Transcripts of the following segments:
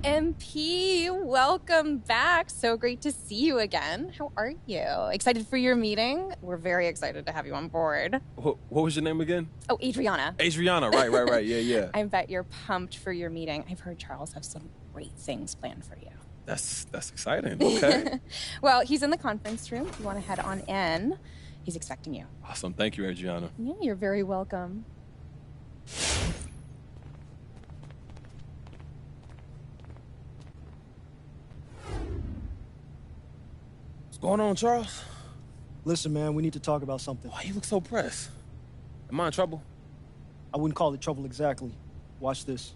MP, welcome back. So great to see you again. How are you? Excited for your meeting? We're very excited to have you on board. What was your name again? Oh, Adriana. Adriana, right. Yeah. I bet you're pumped for your meeting. I've heard Charles have some great things planned for you. That's exciting. Okay. Well, he's in the conference room. If you want to head on in, he's expecting you. Awesome. Thank you, Adriana. Yeah, you're very welcome. What's going on, Charles? Listen, man, we need to talk about something. Why you look so pressed? Am I in trouble? I wouldn't call it trouble exactly. Watch this.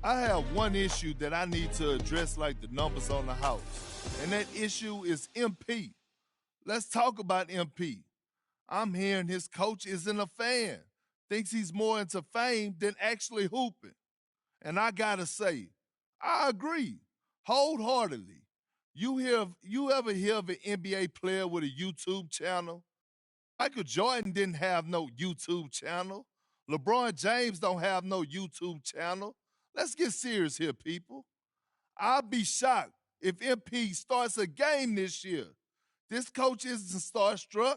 I have one issue that I need to address like the numbers on the house, and that issue is MP. Let's talk about MP. I'm hearing his coach isn't a fan, thinks he's more into fame than actually hooping. And I gotta say, I agree wholeheartedly. You ever hear of an NBA player with a YouTube channel? Michael Jordan didn't have no YouTube channel. LeBron James don't have no YouTube channel. Let's get serious here, people. I'll be shocked if MP starts a game this year. This coach isn't starstruck.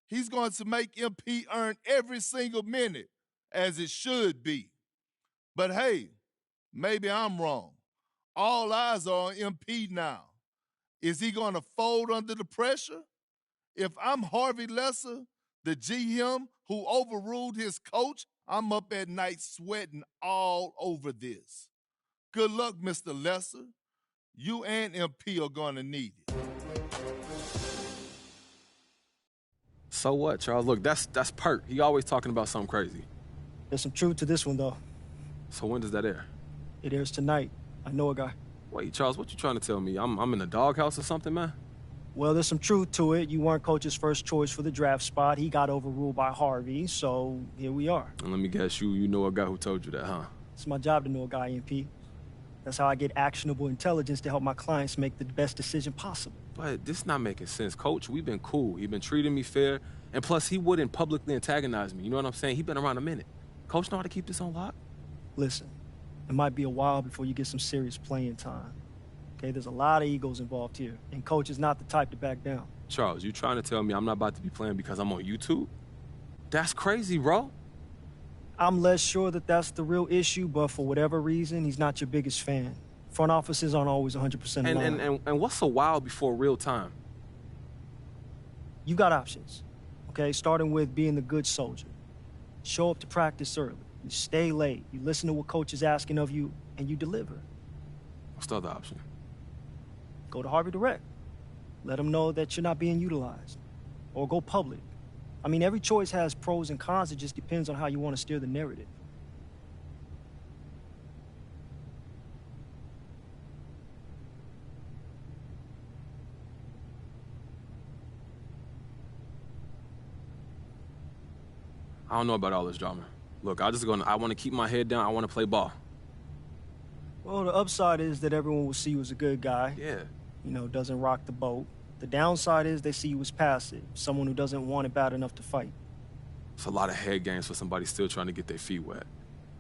He's going to make MP earn every single minute, as it should be. But hey, maybe I'm wrong. All eyes are on MP now. Is he going to fold under the pressure? If I'm Harvey Lesser, the GM who overruled his coach, I'm up at night sweating all over this. Good luck, Mr. Lesser. You and MP are going to need it. So what, Charles? Look, that's Pert. He always talking about something crazy. There's some truth to this one, though. So when does that air? It airs tonight. I know a guy. Wait, Charles, what you trying to tell me? I'm in a doghouse or something, man? Well, there's some truth to it. You weren't coach's first choice for the draft spot. He got overruled by Harvey, so here we are. And let me guess, you know a guy who told you that, huh? It's my job to know a guy, MP. That's how I get actionable intelligence to help my clients make the best decision possible. But this not making sense. Coach, we've been cool. He been treating me fair. And plus, he wouldn't publicly antagonize me. You know what I'm saying? He been around a minute. Coach know how to keep this on lock? Listen, it might be a while before you get some serious playing time. Okay, there's a lot of egos involved here, and Coach is not the type to back down. Charles, you trying to tell me I'm not about to be playing because I'm on YouTube? That's crazy, bro. I'm less sure that that's the real issue, but for whatever reason, he's not your biggest fan. Front offices aren't always 100% aligned. And what's a while before real time? You've got options, okay? Starting with being the good soldier. Show up to practice early. You stay late. You listen to what Coach is asking of you, and you deliver. What's the other option? Go to Harvey direct. Let him know that you're not being utilized. Or go public. I mean, every choice has pros and cons. It just depends on how you want to steer the narrative. I don't know about all this drama. Look, I want to keep my head down. I want to play ball. Well, the upside is that everyone will see you as a good guy. Yeah. You know, doesn't rock the boat. The downside is they see you as passive, someone who doesn't want it bad enough to fight. It's a lot of head games for somebody still trying to get their feet wet.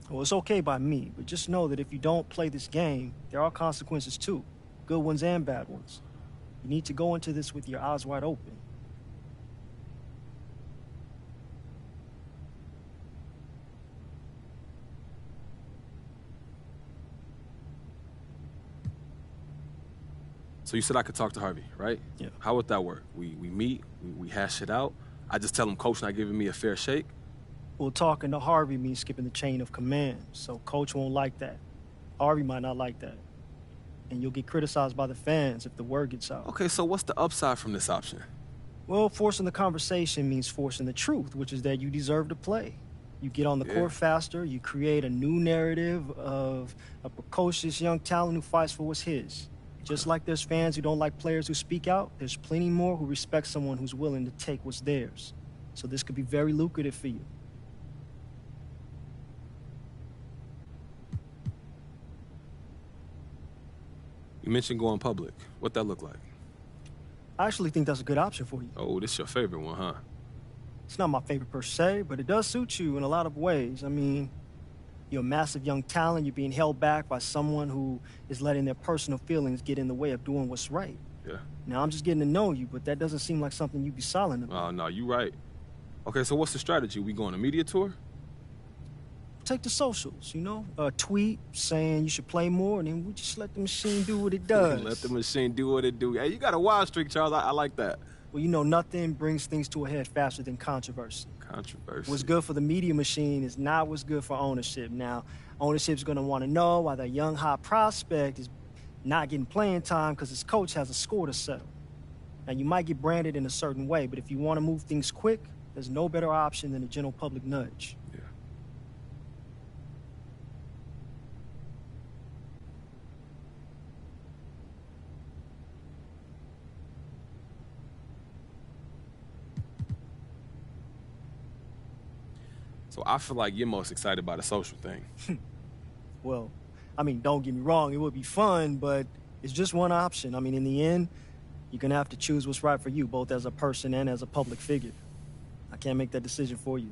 Well, it's okay by me, but just know that if you don't play this game, there are consequences too. Good ones and bad ones. You need to go into this with your eyes wide open. So you said I could talk to Harvey, right? Yeah. How would that work? We meet, we hash it out. I just tell him Coach not giving me a fair shake. Well, talking to Harvey means skipping the chain of command, so Coach won't like that. Harvey might not like that. And you'll get criticized by the fans if the word gets out. Okay, so what's the upside from this option? Well, forcing the conversation means forcing the truth, which is that you deserve to play. You get on the court faster, you create a new narrative of a precocious young talent who fights for what's his. Just like there's fans who don't like players who speak out, there's plenty more who respect someone who's willing to take what's theirs. So this could be very lucrative for you. You mentioned going public. What that look like? I actually think that's a good option for you. Oh, this your favorite one, huh? It's not my favorite per se, but it does suit you in a lot of ways. I mean, you're a massive young talent. You're being held back by someone who is letting their personal feelings get in the way of doing what's right. Yeah. Now, I'm just getting to know you, but that doesn't seem like something you'd be silent about. Oh, no, you right. Okay, so what's the strategy? We going a media tour? Take the socials, a tweet saying you should play more, and then we just let the machine do what it does. Let the machine do what it do. Hey, you got a wild streak, Charles. I like that. Well, nothing brings things to a head faster than controversy. Controversy. What's good for the media machine is not what's good for ownership. Now, ownership's going to want to know why the young hot prospect is not getting playing time because his coach has a score to settle. Now, you might get branded in a certain way, but if you want to move things quick, there's no better option than a general public nudge. Yeah. So I feel like you're most excited about the social thing. Well, don't get me wrong, it would be fun, but it's just one option. In the end, you're going to have to choose what's right for you, both as a person and as a public figure. I can't make that decision for you.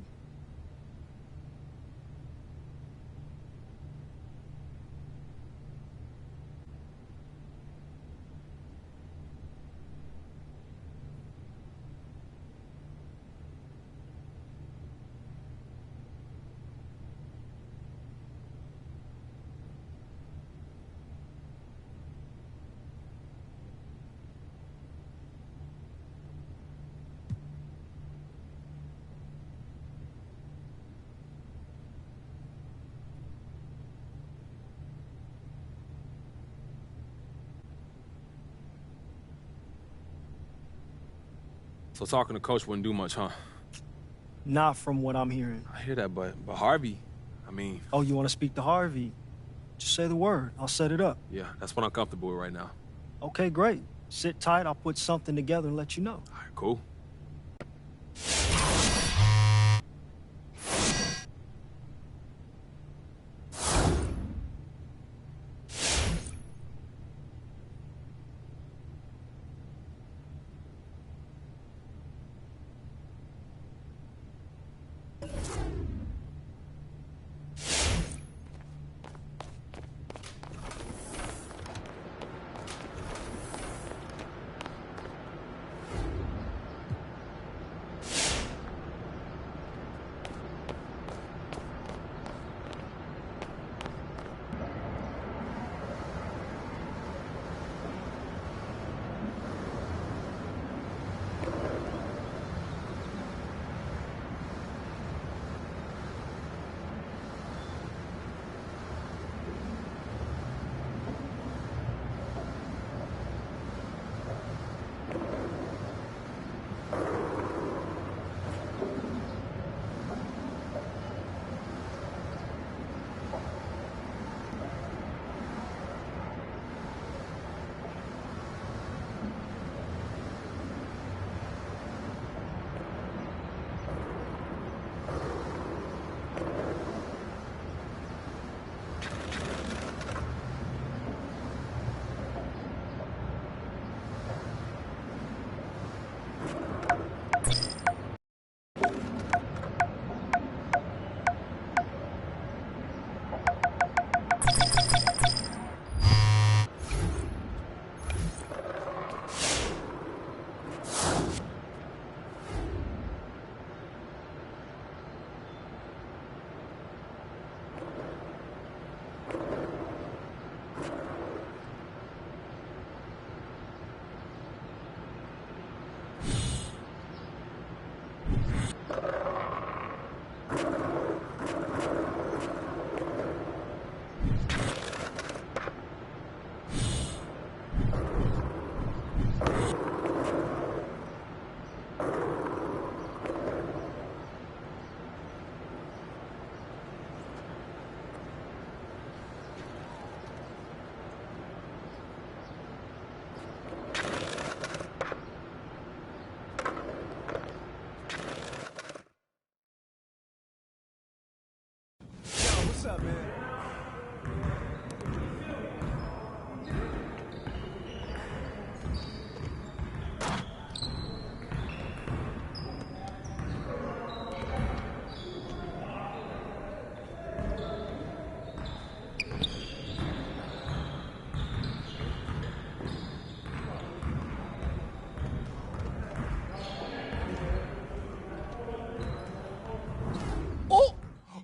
So talking to coach wouldn't do much, huh? Not from what I'm hearing. I hear that, but Harvey, Oh, you want to speak to Harvey? Just say the word. I'll set it up. yeah, that's what I'm comfortable with right now. Okay, great. Sit tight. I'll put something together and let you know. All right, cool.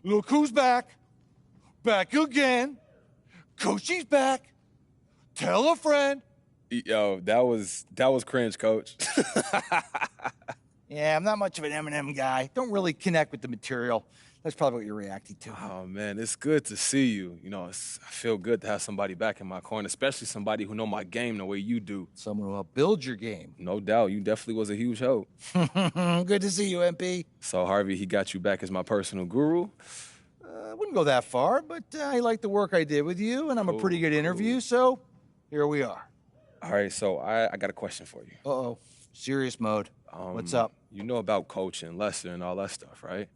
Look who's back. Back again. Coachy's back. Tell a friend. Yo, that was cringe, Coach. Yeah, I'm not much of an Eminem guy. Don't really connect with the material. That's probably what you're reacting to. Oh, man, it's good to see you. You know, I feel good to have somebody back in my corner, especially somebody who know my game the way you do. Someone who helped build your game. No doubt. You definitely was a huge help. Good to see you, MP. So, Harvey, he got you back as my personal guru? I wouldn't go that far, but I like the work I did with you, and I'm a pretty good interview, so here we are. All right, so I got a question for you. Uh-oh. Serious mode. What's up? You know about Coach and Lester and all that stuff, right?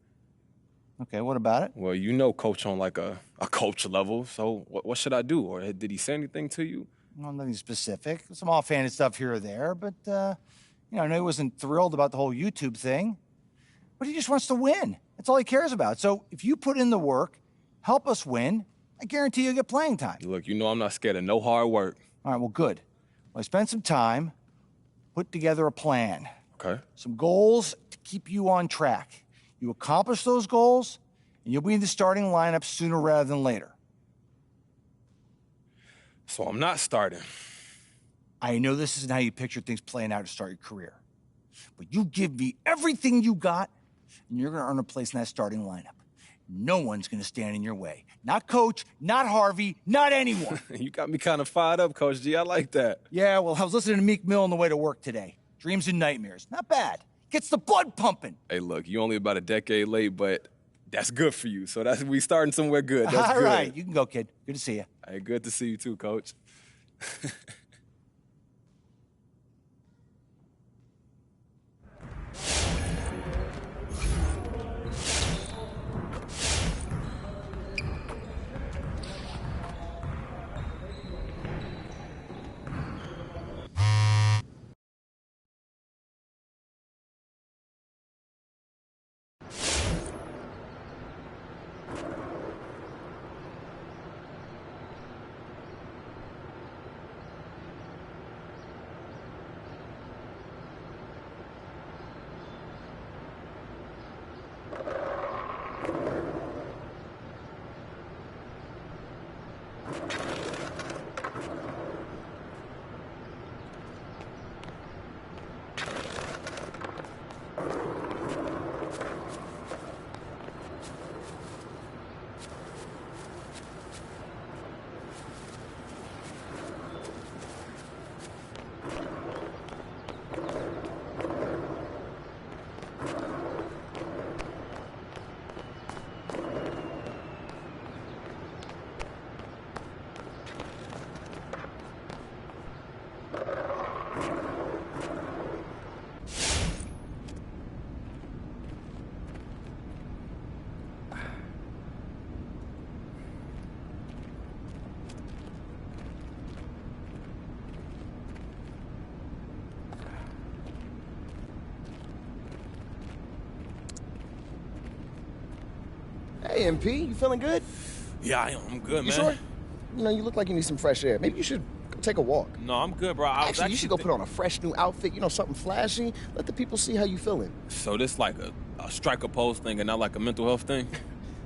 Okay, what about it? Well, you know Coach on like a coach level, so what should I do? Or did he say anything to you? Well, nothing specific. Some offhanded stuff here or there, but, I know he wasn't thrilled about the whole YouTube thing. But he just wants to win. That's all he cares about. So if you put in the work, help us win, I guarantee you'll get playing time. Look, you know I'm not scared of no hard work. All right, well, good. Well, I spent some time, put together a plan. Okay. Some goals to keep you on track. You accomplish those goals, and you'll be in the starting lineup sooner rather than later. So I'm not starting. I know this isn't how you picture things playing out to start your career. But you give me everything you got, and you're going to earn a place in that starting lineup. No one's going to stand in your way. Not Coach, not Harvey, not anyone. You got me kind of fired up, Coach G. I like that. Yeah, well, I was listening to Meek Mill on the way to work today. Dreams and nightmares. Not bad. Gets the blood pumping. Hey, look, you only about a decade late, but that's good for you. So we starting somewhere good. That's All good. right, you can go, kid. Good to see you. Hey, good to see you too, Coach. Hey, MP, you feeling good? Yeah, I'm good, man. You sure? You know, you look like you need some fresh air. Maybe you should go take a walk. No, I'm good, bro. Actually, you should go put on a fresh new outfit, something flashy. Let the people see how you feeling. So this like a striker pose thing and not like a mental health thing?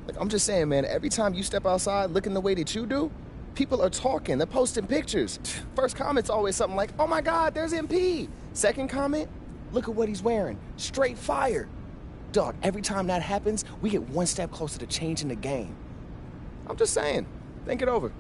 Like, I'm just saying, man, every time you step outside looking the way that you do, people are talking. They're posting pictures. First comment's always something like, oh my God, there's MP. Second comment, look at what he's wearing. Straight fire. Dog, every time that happens, we get one step closer to changing the game. I'm just saying, think it over.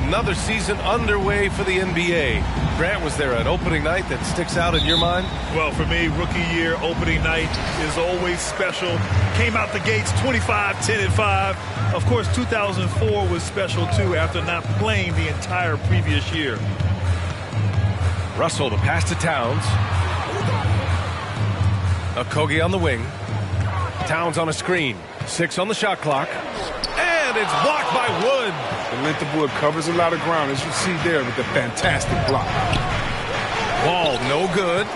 Another season underway for the NBA. Grant, was there an opening night that sticks out in your mind? Well, for me, rookie year opening night is always special. Came out the gates 25, 10, and 5. Of course, 2004 was special, too, after not playing the entire previous year. Russell, the pass to Towns. Okogie on the wing. Towns on a screen. 6 on the shot clock. And it's blocked by Wood. The length of Wood covers a lot of ground, as you see there with the fantastic block. Ball no good.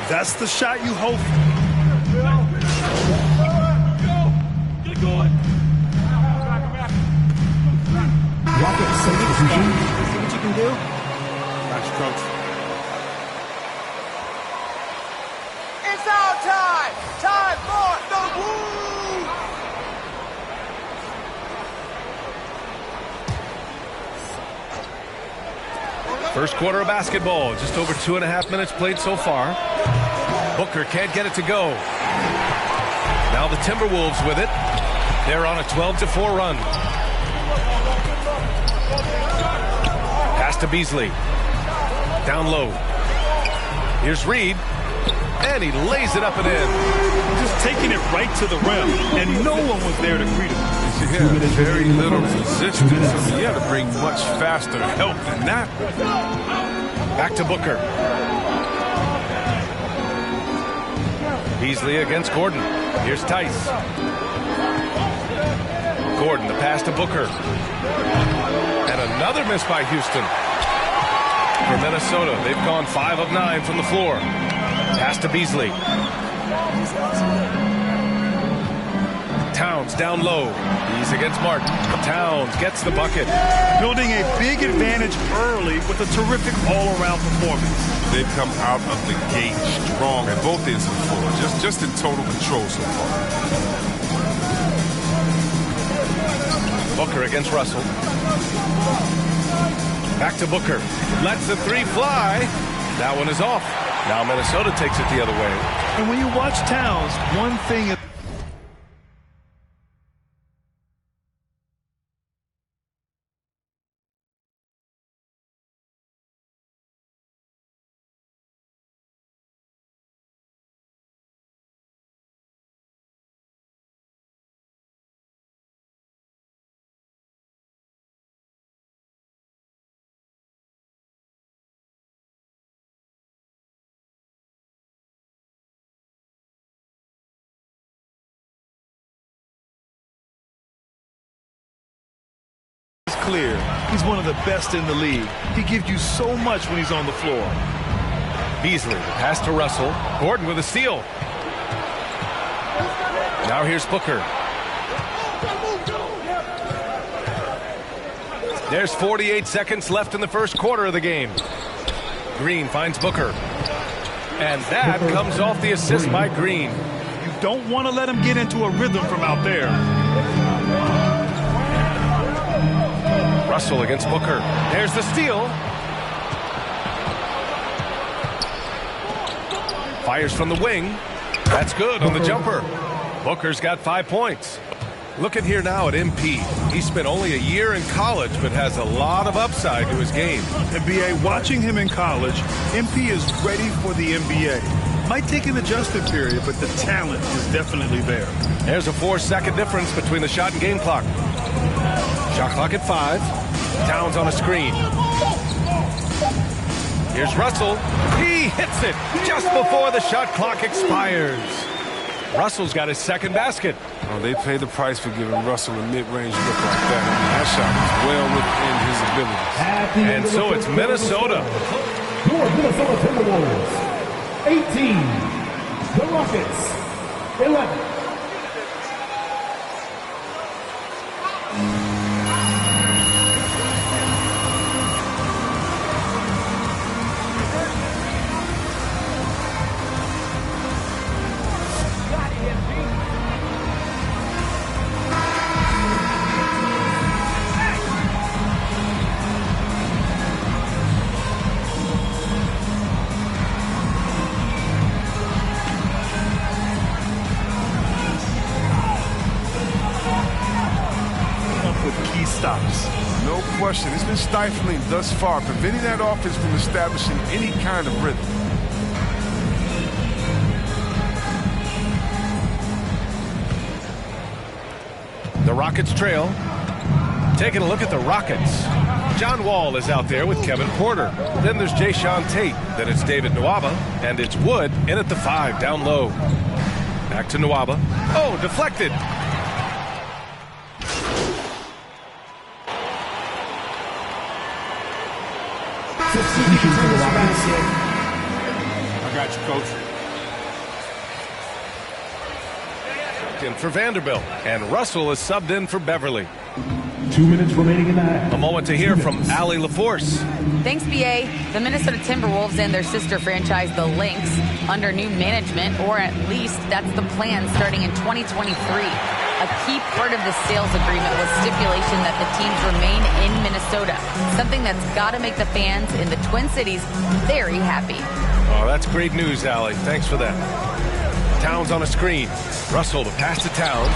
That's the shot you hope. Get going. Rocket substitution. See what you can do? Nice trunks. It's our time! Time for the Woo! First quarter of basketball. Just over 2.5 minutes played so far. Booker can't get it to go. Now the Timberwolves with it. They're on a 12-4 run. Pass to Beasley. Down low. Here's Reed. And he lays it up and in. Just taking it right to the rim, and no one was there to greet him. Yeah, very little resistance. So you had to bring much faster help than that. Back to Booker. Beasley against Gordon. Here's Tice. Gordon, the pass to Booker. And another miss by Houston. For Minnesota, they've gone 5 of 9 from the floor. Pass to Beasley. Towns down low. He's against Martin. Towns gets the bucket. Building a big advantage early with a terrific all-around performance. They've come out of the gate strong at both ends of the floor. Just in total control so far. Booker against Russell. Back to Booker. Lets the 3 fly. That one is off. Now Minnesota takes it the other way. And when you watch Towns, one thing is clear. He's one of the best in the league. He gives you so much when he's on the floor. Beasley, the pass to Russell. Gordon with a steal. Now here's Booker. There's 48 seconds left in the first quarter of the game. Green finds Booker. And that comes off the assist by Green. You don't want to let him get into a rhythm from out there. Russell against Booker. There's the steal. Fires from the wing. That's good on the jumper. Booker's got 5 points. Look at here now at MP. He spent only a year in college, but has a lot of upside to his game. NBA, watching him in college, MP is ready for the NBA. Might take an adjustment period, but the talent is definitely there. There's a 4-second difference between the shot and game clock. Shot clock at 5. Towns on a screen. Here's Russell. He hits it just before the shot clock expires. Russell's got his second basket. Oh, they paid the price for giving Russell a mid-range look like that. I mean, that shot was well within his abilities. And so it's Minnesota. Your Minnesota Timberwolves, 18. The Rockets, 11. question. It's been stifling thus far, preventing that offense from establishing any kind of rhythm. The Rockets trail. Taking a look at the Rockets. John Wall is out there with Kevin Porter. Then there's Jayshawn Tate. Then it's David Nwaba. And it's Wood in at the 5, down low. Back to Nwaba. Oh, deflected. Substitution for the Rockets. I got you, Coach. In for Vanderbilt. And Russell is subbed in for Beverly. 2 minutes remaining in the half. A moment to hear from Allie LaForce. Thanks, BA. The Minnesota Timberwolves and their sister franchise, the Lynx, under new management, or at least that's the plan starting in 2023. A key part of the sales agreement was stipulation that the teams remain in Minnesota, something that's got to make the fans in the Twin Cities very happy. Oh, that's great news, Allie. Thanks for that. Towns on a screen. Russell, the pass to Towns.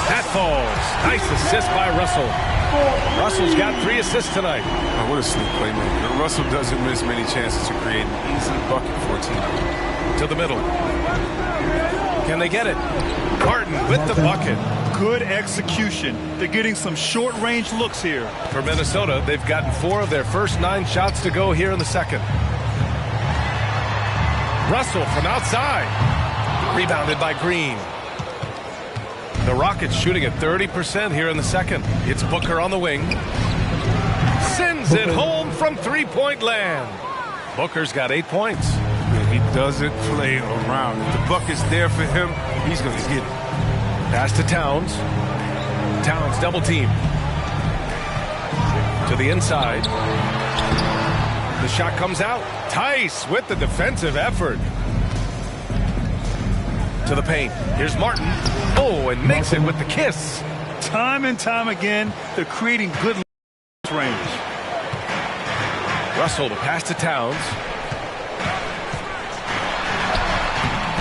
That falls. Nice assist by Russell. Russell's got 3 assists tonight. Oh, what a sneak playmaker. Russell doesn't miss many chances to create an easy bucket for a team. To the middle. Can they get it? Martin with the bucket. Good execution. They're getting some short-range looks here. For Minnesota, they've gotten 4 of their first 9 shots to go here in the second. Russell from outside. Rebounded by Green. The Rockets shooting at 30% here in the second. It's Booker on the wing. Sends it home from three-point land. Booker's got 8 points. He doesn't play around. If the bucket's there for him, he's going to get it. Pass to Towns. Towns double team. To the inside. The shot comes out. Tice with the defensive effort. To the paint. Here's Martin. Oh, and makes it with the kiss. Time and time again, they're creating good range. Russell to pass to Towns.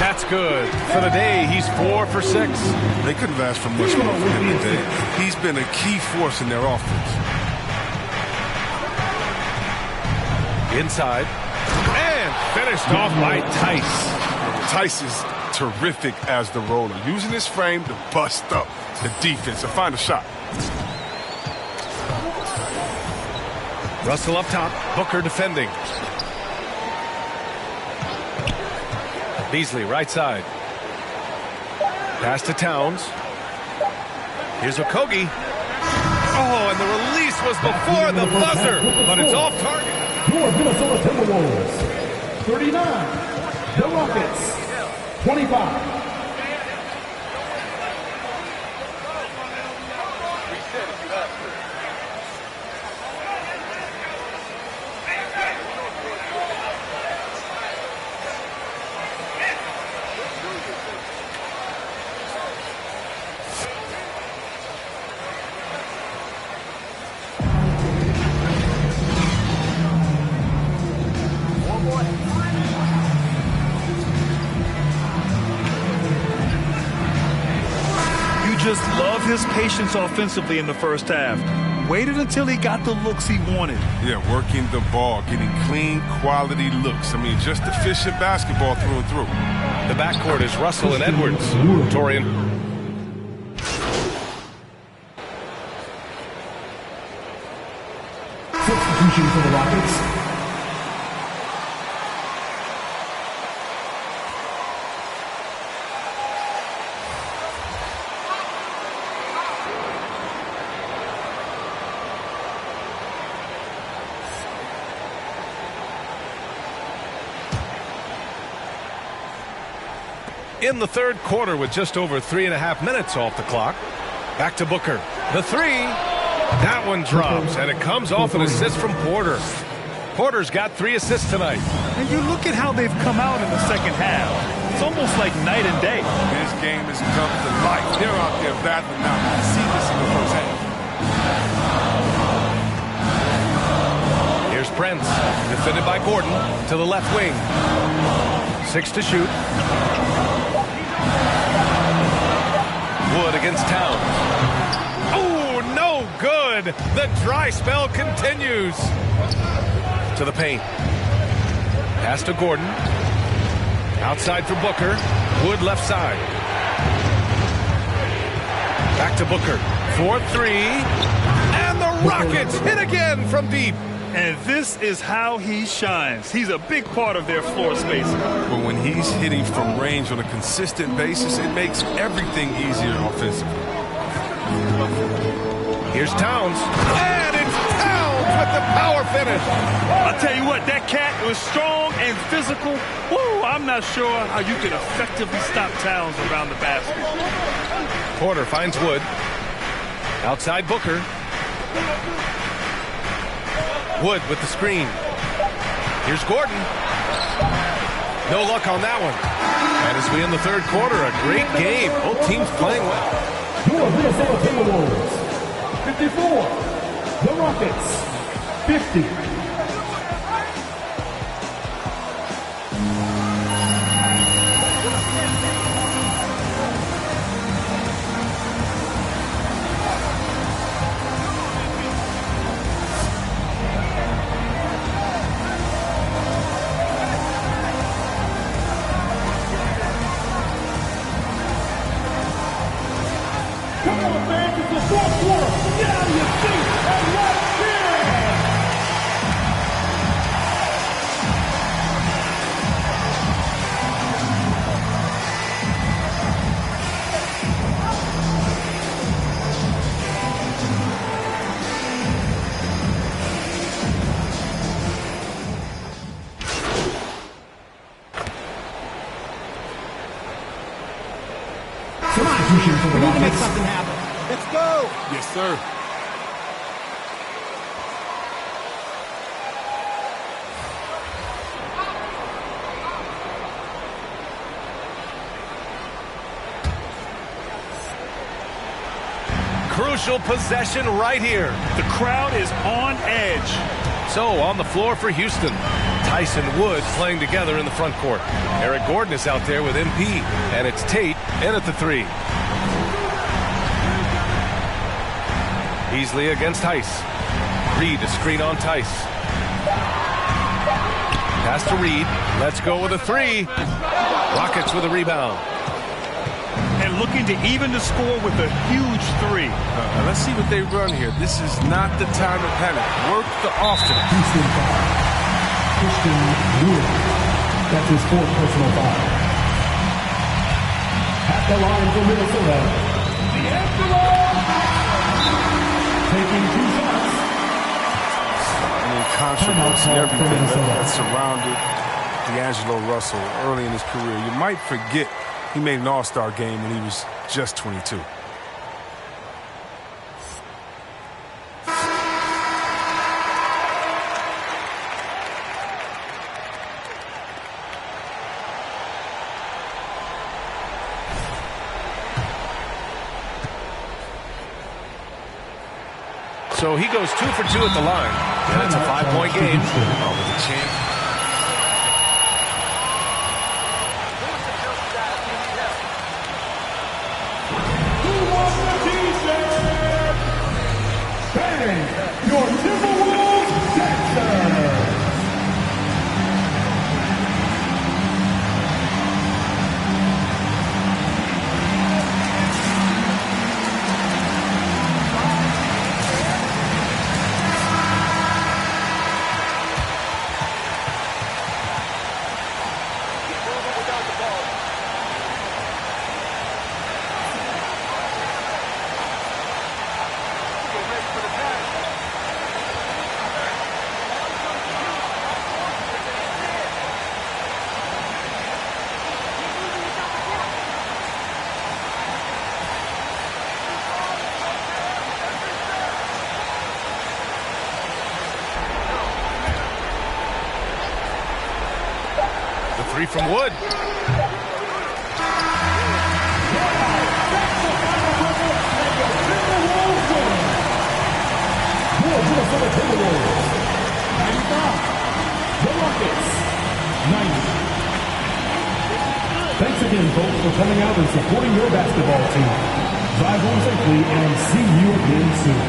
That's good. For the day, he's 4 for 6. They couldn't have asked for much more from him today. He's been a key force in their offense. Inside. And finished off by Tice. Tice is terrific as the roller, using his frame to bust up the defense and find a shot. Russell up top. Booker defending. Beasley right side. Pass to Towns. Here's Okogie. Oh, and the release was before the buzzer, but it's off target. Your Minnesota Timberwolves. 39. The Rockets. 25. Just love his patience offensively in the first half. Waited until he got the looks he wanted. Yeah, working the ball, getting clean, quality looks. I mean, just efficient basketball through and through. The backcourt is Russell and Edwards. Torian. Substitution for the Rockets. In the third quarter with just over 3.5 minutes off the clock. Back to Booker. The 3. That one drops, and it comes off an assist from Porter. Porter's got 3 assists tonight. And you look at how they've come out in the second half. It's almost like night and day. This game has come to life. They're out there battling out. You see this in the first half. Here's Prince. Defended by Gordon to the left wing. 6 to shoot. Wood against Towns. Oh, no good. The dry spell continues. To the paint. Pass to Gordon. Outside for Booker. Wood left side. Back to Booker. 4-3. And the Rockets hit again from deep. And this is how he shines. He's a big part of their floor space. But when he's hitting from range on a consistent basis, it makes everything easier offensively. Here's Towns. And it's Towns with the power finish. I'll tell you what, that cat was strong and physical. Woo, I'm not sure how you can effectively stop Towns around the basket. Porter finds Wood. Outside Booker. Wood with the screen. Here's Gordon. No luck on that one. And as we end the third quarter, a great game. Both teams playing well. Your Minnesota Timberwolves, 54. The Rockets, 50. Come on, fans, it's the fourth quarter. Get out of your seat and let's cheer! Substitution for the We need to make Rockets. something happen. Let's go. Yes, sir. Crucial possession right here. The crowd is on edge. So on the floor for Houston, Tyson Wood playing together in the front court. Eric Gordon is out there with MP, and it's Tate in at the three. Beasley against Tice. Reed a screen on Tice. Pass to Reed. Let's go with a three. Rockets with a rebound. And looking to even the score with a huge three. Let's see what they run here. This is not the time to panic. Work the offense. Houston foul. Christian Wood. That's his fourth personal foul. At the line for Minnesota, D'Angelo! Taking 2 shots. I mean, controversy, everything that surrounded D'Angelo Russell early in his career. You might forget he made an all-star game when he was just 22. So he goes 2 for 2 at the line. And it's a 5-point game. With the champ. Bang! Your Timberwolves Dancers! The three from Wood. Minnesota Timberwolves, 95. The Rockets, 90. Thanks again, folks, for coming out and supporting your basketball team. Drive home safely and see you again soon.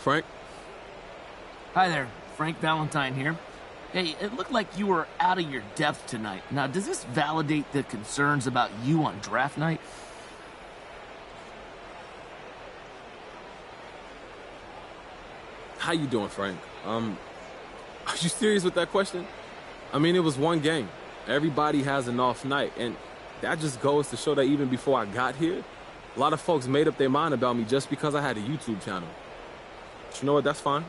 Frank? Hi there, Frank Valentine here. Hey, it looked like you were out of your depth tonight. Now, does this validate the concerns about you on draft night? How you doing, Frank? Are you serious with that question? I mean, it was one game. Everybody has an off night, and that just goes to show that even before I got here, a lot of folks made up their mind about me just because I had a YouTube channel. But you know what? That's fine.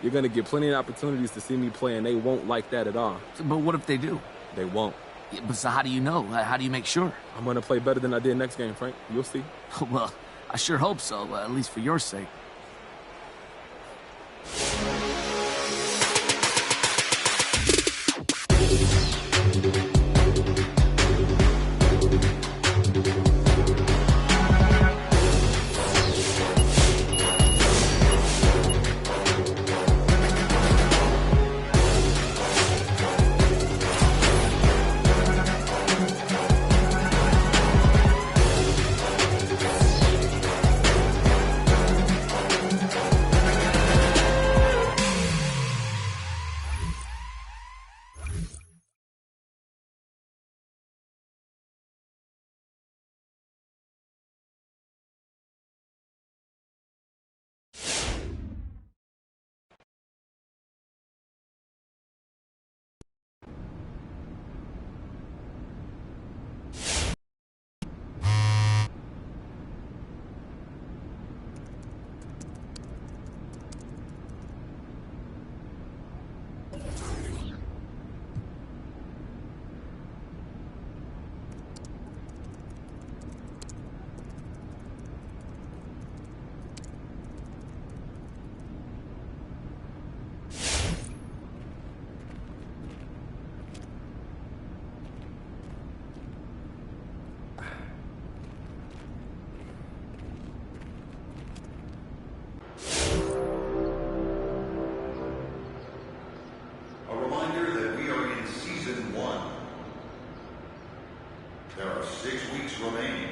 You're going to get plenty of opportunities to see me play, and they won't like that at all. But what if they do? They won't. Yeah, but so how do you know? How do you make sure? I'm going to play better than I did next game, Frank. You'll see. Well, I sure hope so, at least for your sake. A reminder that we are in Season 1. There are 6 weeks remaining.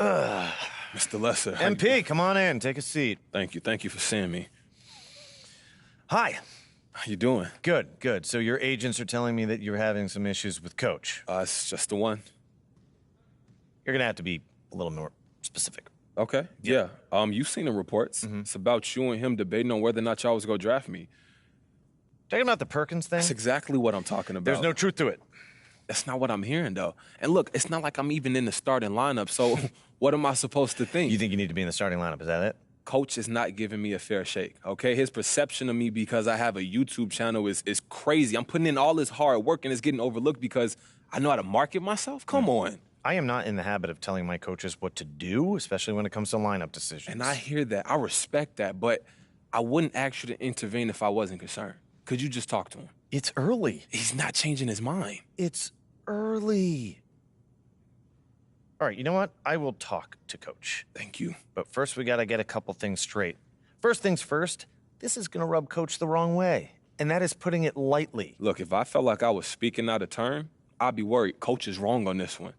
Mr. Lesser. MP, come on in. Take a seat. Thank you. Thank you for seeing me. Hi. How you doing? Good, good. So your agents are telling me that you're having some issues with Coach. It's just the one. You're gonna have to be a little more specific. Okay. Yeah. You've seen the reports. It's about you and him debating on whether or not y'all was gonna draft me. Talking about the Perkins thing? That's exactly what I'm talking about. There's no truth to it. That's not what I'm hearing, though. And look, it's not like I'm even in the starting lineup, so what am I supposed to think? You think you need to be in the starting lineup, is that it? Coach is not giving me a fair shake, okay? His perception of me because I have a YouTube channel is crazy. I'm putting in all this hard work and it's getting overlooked because I know how to market myself? Come on. I am not in the habit of telling my coaches what to do, especially when it comes to lineup decisions. And I hear that. I respect that, but I wouldn't ask you to intervene if I wasn't concerned. Could you just talk to him? It's early. He's not changing his mind. It's early. All right, you know what? I will talk to Coach. Thank you. But first, we got to get a couple things straight. First things first, this is going to rub Coach the wrong way, and that is putting it lightly. Look, if I felt like I was speaking out of turn, I'd be worried. Coach is wrong on this one.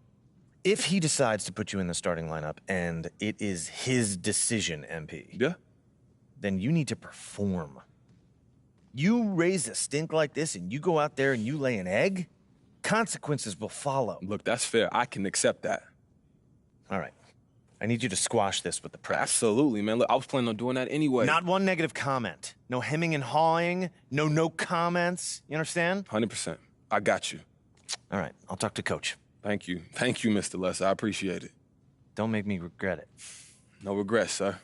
If he decides to put you in the starting lineup and it is his decision, MP, yeah, then you need to perform. You raise a stink like this and you go out there and you lay an egg, consequences will follow. Look, that's fair. I can accept that. All right. I need you to squash this with the press. Absolutely, man. Look, I was planning on doing that anyway. Not one negative comment. No hemming and hawing. No comments. You understand? 100%. I got you. All right. I'll talk to Coach. Thank you. Thank you, Mr. Lesser. I appreciate it. Don't make me regret it. No regrets, sir.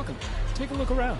welcome. Take a look around.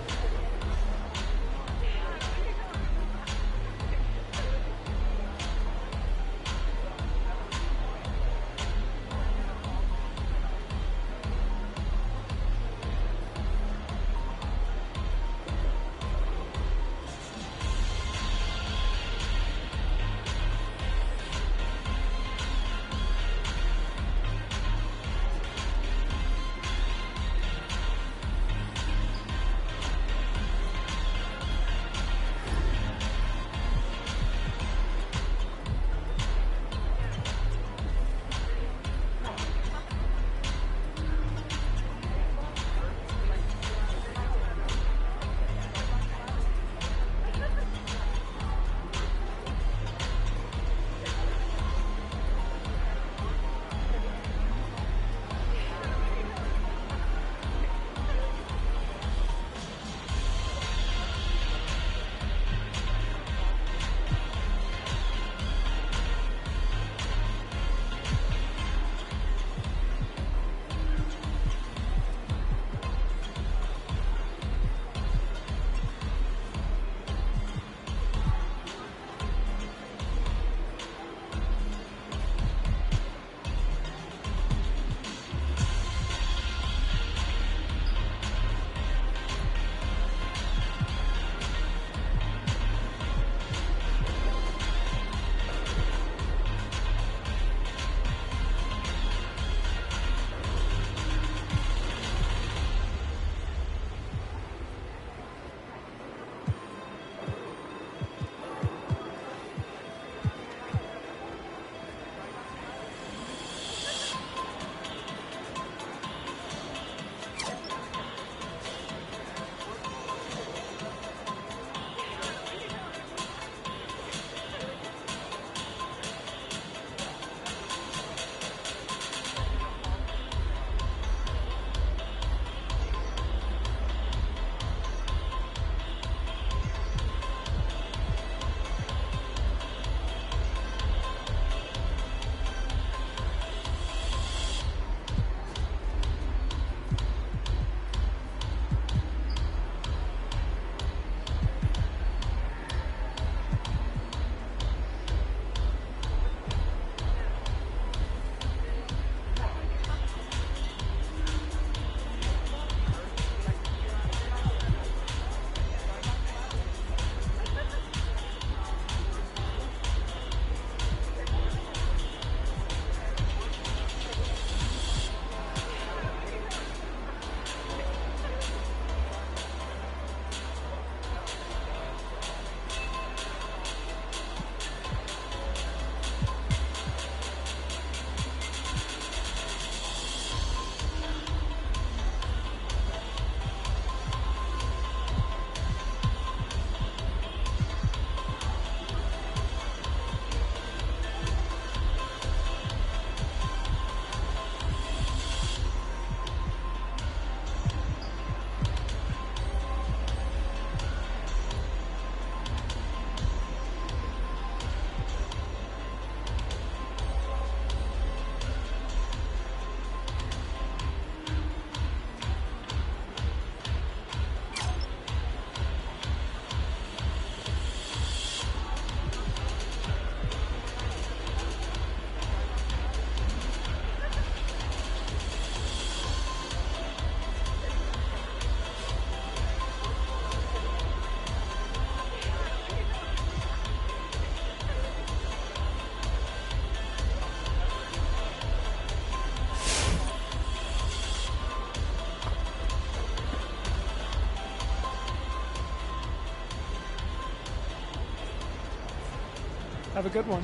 Have a good one.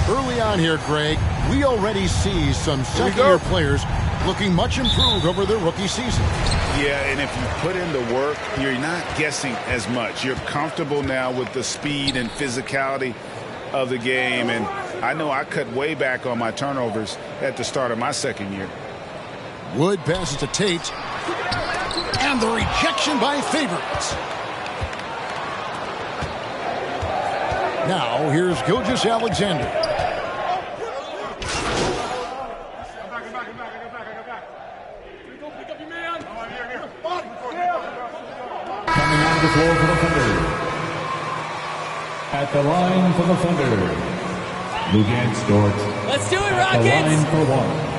Early on here, Greg, we already see some second-year players looking much improved over their rookie season. Yeah, and if you put in the work, you're not guessing as much. You're comfortable now with the speed and physicality of the game, and I know I cut way back on my turnovers at the start of my second year. Wood passes to Tate, and the rejection by Favorites. Now, here's Gilgeous-Alexander. Coming on the floor for the Thunder. At the line for the Thunder, Luguentz Dort. Let's do it, At the Rockets! line for one.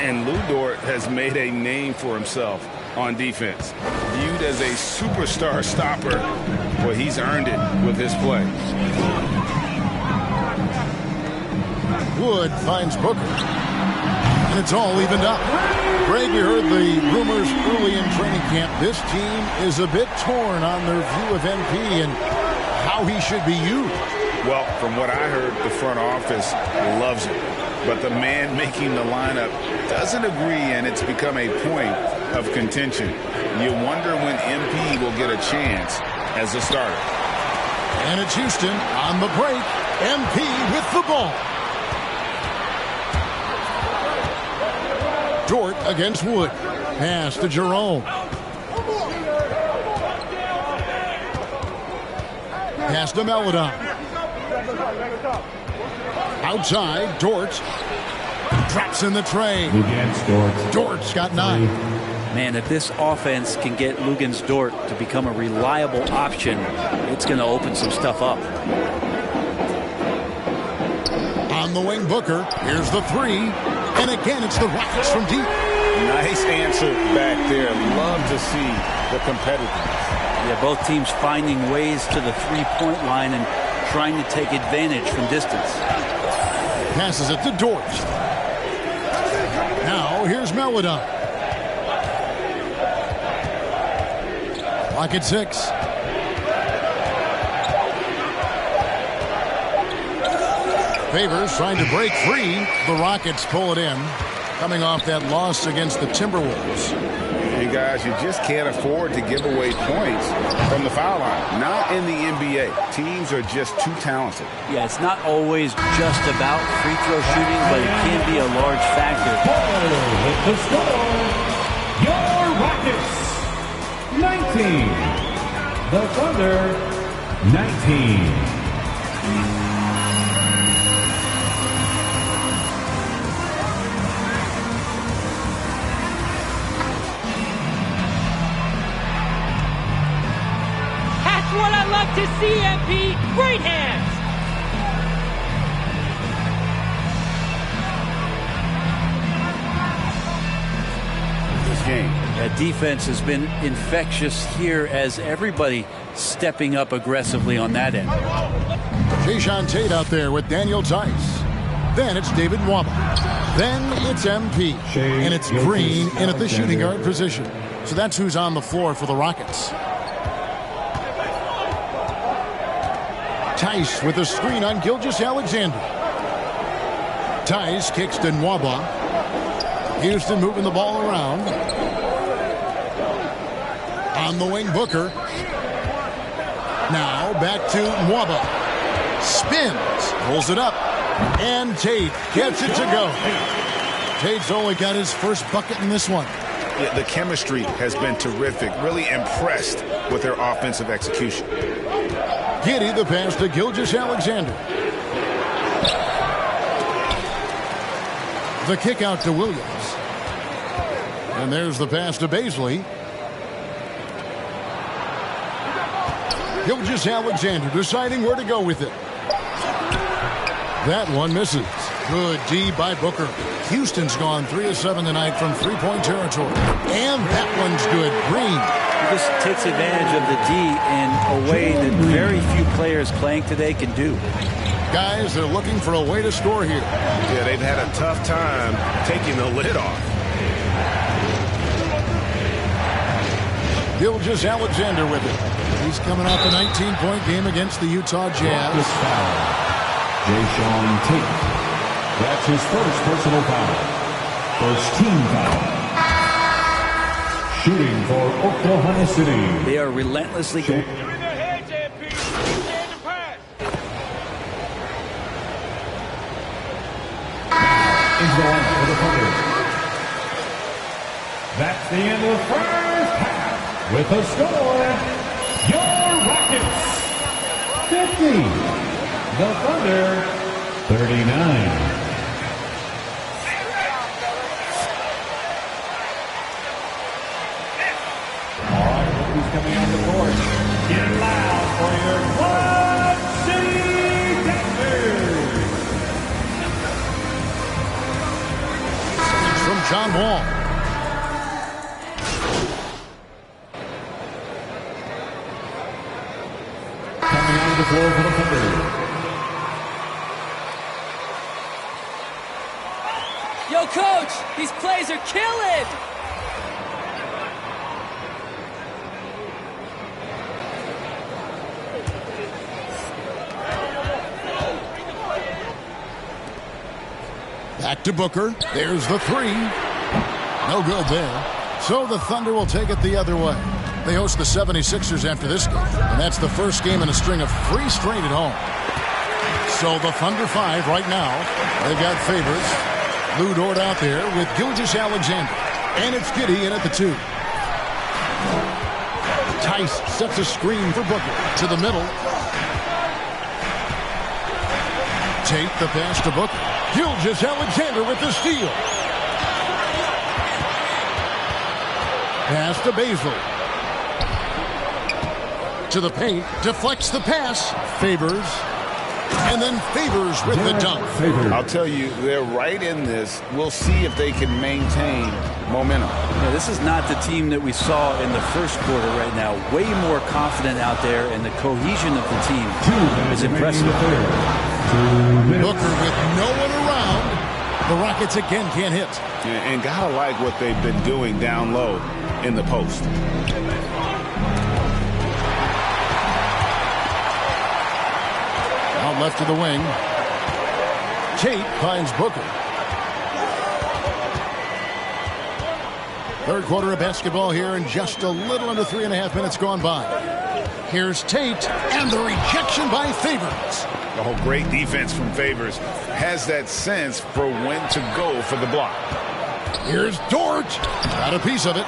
And Lu Dort has made a name for himself on defense. Viewed as a superstar stopper, well, he's earned it with his play. Wood finds Booker. And it's all evened up. Greg, we heard the rumors early in training camp. This team is a bit torn on their view of MP and how he should be used. Well, from what I heard, the front office loves it. But the man making the lineup doesn't agree, and it's become a point of contention. You wonder when MP will get a chance as a starter. And it's Houston on the break. MP with the ball. Dort against Wood. Pass to Jerome. Pass to Meladon. Outside, Dort drops in the tray. Dort's got 9. Man, if this offense can get Luguentz Dort to become a reliable option, it's going to open some stuff up. On the wing, Booker. Here's the 3. And again, it's the Rockets from deep. Nice answer back there. Love to see the competitiveness. Yeah, both teams finding ways to the three-point line and trying to take advantage from distance. Passes it to Dort. Now here's Melodon. Clock at 6. Favors trying to break free. The Rockets pull it in, coming off that loss against the Timberwolves. And guys, you just can't afford to give away points from the foul line. Not in the NBA. Teams are just too talented. Yeah, it's not always just about free throw shooting, but it can be a large factor. The score, your Rockets, 19. The Thunder, 19. What I love to see, MP. Great hands. This game. That defense has been infectious here as everybody stepping up aggressively on that end. Jayshawn Tate out there with Daniel Tice. Then it's David Nwaba. Then it's MP. And it's Green in at the shooting guard position. So that's who's on the floor for the Rockets. Tice with a screen on Gilgeous-Alexander. Tice kicks to Nwaba. Houston moving the ball around. On the wing, Booker. Now back to Nwaba. Spins, pulls it up. And Tate gets it to go. Tate's only got his first bucket in this one. Yeah, the chemistry has been terrific. Really impressed with their offensive execution. Giddey the pass to Gilgeous-Alexander. The kick out to Williams. And there's the pass to Baisley. Gilgeous-Alexander deciding where to go with it. That one misses. Good D by Booker. Houston's gone 3 of 7 tonight from three-point territory. And that one's good. Green. He just takes advantage of the D in a way that very few players playing today can do. Guys, they're looking for a way to score here. Yeah, they've had a tough time taking the lid off. Gilgeous-Alexander with it. He's coming off a 19-point game against the Utah Jazz. Jayshawn Tate. That's his first personal foul. First team foul. Shooting for Oklahoma City. They are relentlessly going. Is the line for the Thunder. That's the end of the first half. With the score, your Rockets 50. The Thunder 39. Coming on the court. Get loud for your Quad City Dancers. From John Wall. Coming on the floor for the Thunder. Yo, coach, these plays are killing. Back to Booker. There's the three. No good there. So the Thunder will take it the other way. They host the 76ers after this game, and that's the first game in a string of 3 straight at home. So the Thunder 5 right now. They've got Favors. Lou Dort out there with Gilgeous-Alexander. And it's Giddey in at the 2. Tice sets a screen for Booker to the middle. Tate the pass to Booker. Gilgeous-Alexander with the steal. Pass to Baisley. To the paint. Deflects the pass. Favors. And then Favors with the dunk. I'll tell you, they're right in this. We'll see if they can maintain momentum. Yeah, this is not the team that we saw in the first quarter right now. Way more confident out there, and the cohesion of the team is impressive. Booker with no one around. The Rockets again can't hit. And gotta like what they've been doing down low in the post. Out left to the wing. Tate finds Booker. Third quarter of basketball here, and just a little under 3.5 minutes gone by. Here's Tate, and the rejection by Favors. Oh, great defense from Favors. Has that sense for when to go for the block. Here's Dort. Got a piece of it.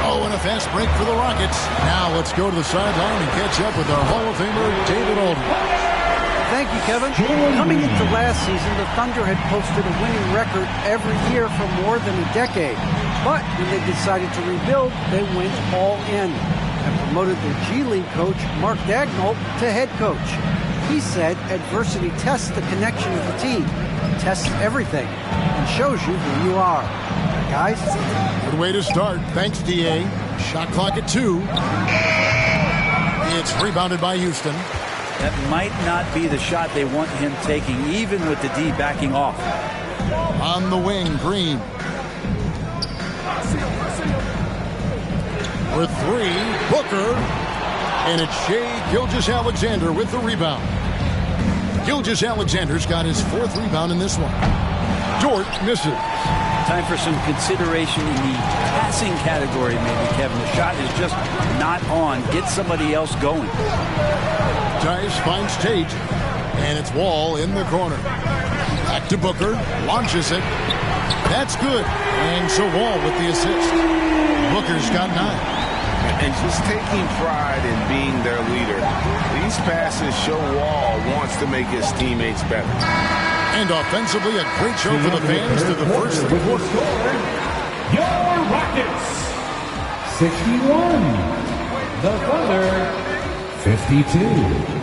Oh, and a fast break for the Rockets. Now let's go to the sideline and catch up with our Hall of Famer, David Aldridge. Thank you, Kevin. Coming into last season, the Thunder had posted a winning record every year for more than a decade. But when they decided to rebuild, they went all in and promoted their G League coach, Mark Daigneault, to head coach. He said adversity tests the connection of the team, tests everything, and shows you who you are. Guys? Good way to start. Thanks, D.A. Shot clock at 2. It's rebounded by Houston. That might not be the shot they want him taking, even with the D backing off. On the wing, Green. For 3, Booker. And it's Shai Gilgeous-Alexander with the rebound. Gilgeous-Alexander's got his 4th rebound in this one. Dort misses. Time for some consideration in the passing category, maybe, Kevin. The shot is just not on. Get somebody else going. Tice finds Tate, and it's Wall in the corner. Back to Booker, launches it. That's good. And so Wall with the assist. Booker's got 9. And just taking pride in being their leader. These passes show Wall wants to make his teammates better. And offensively, a great show for the fans through the first 3 quarters. Your Rockets, 61. The Thunder, 52.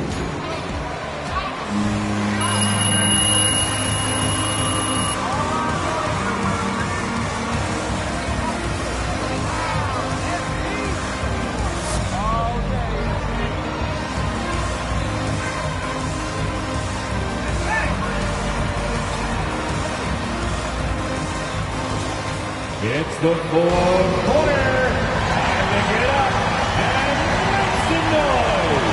It's the fourth quarter, and they get up and make some noise.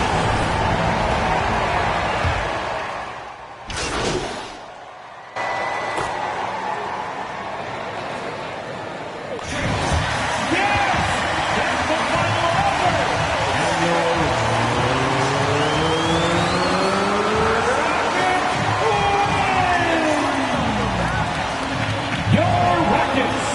Yes! That's the final over. Your Rockets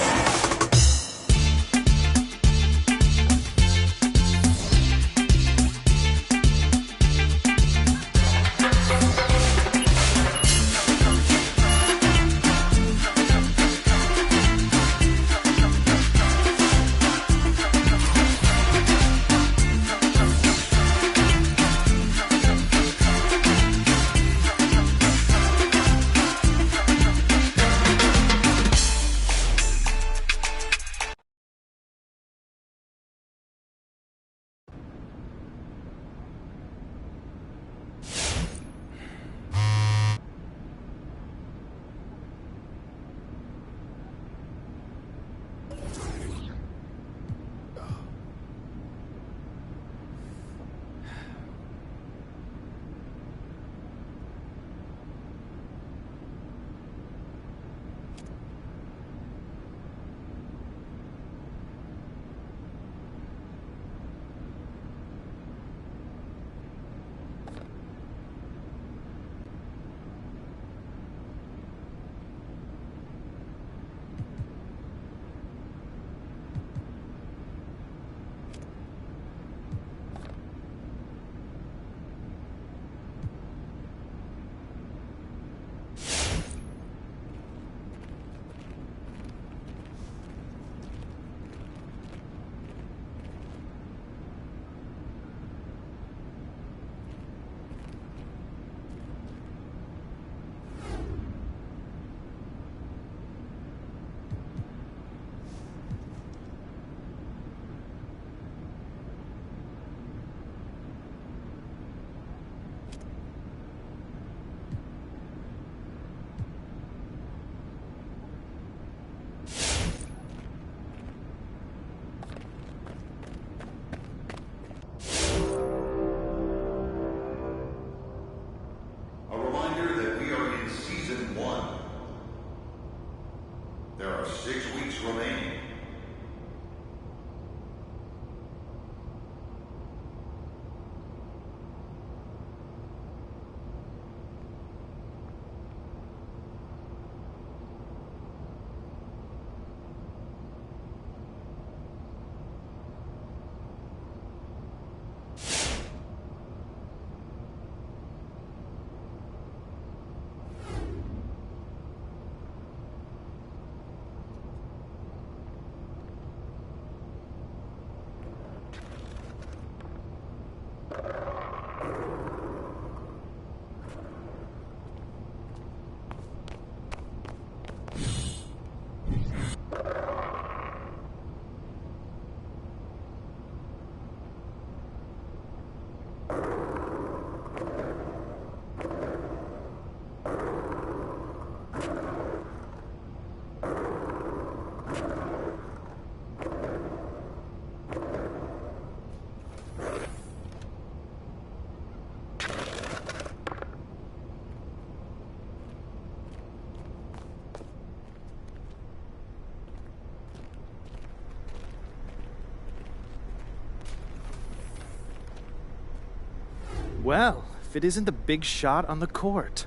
Well, if it isn't the big shot on the court.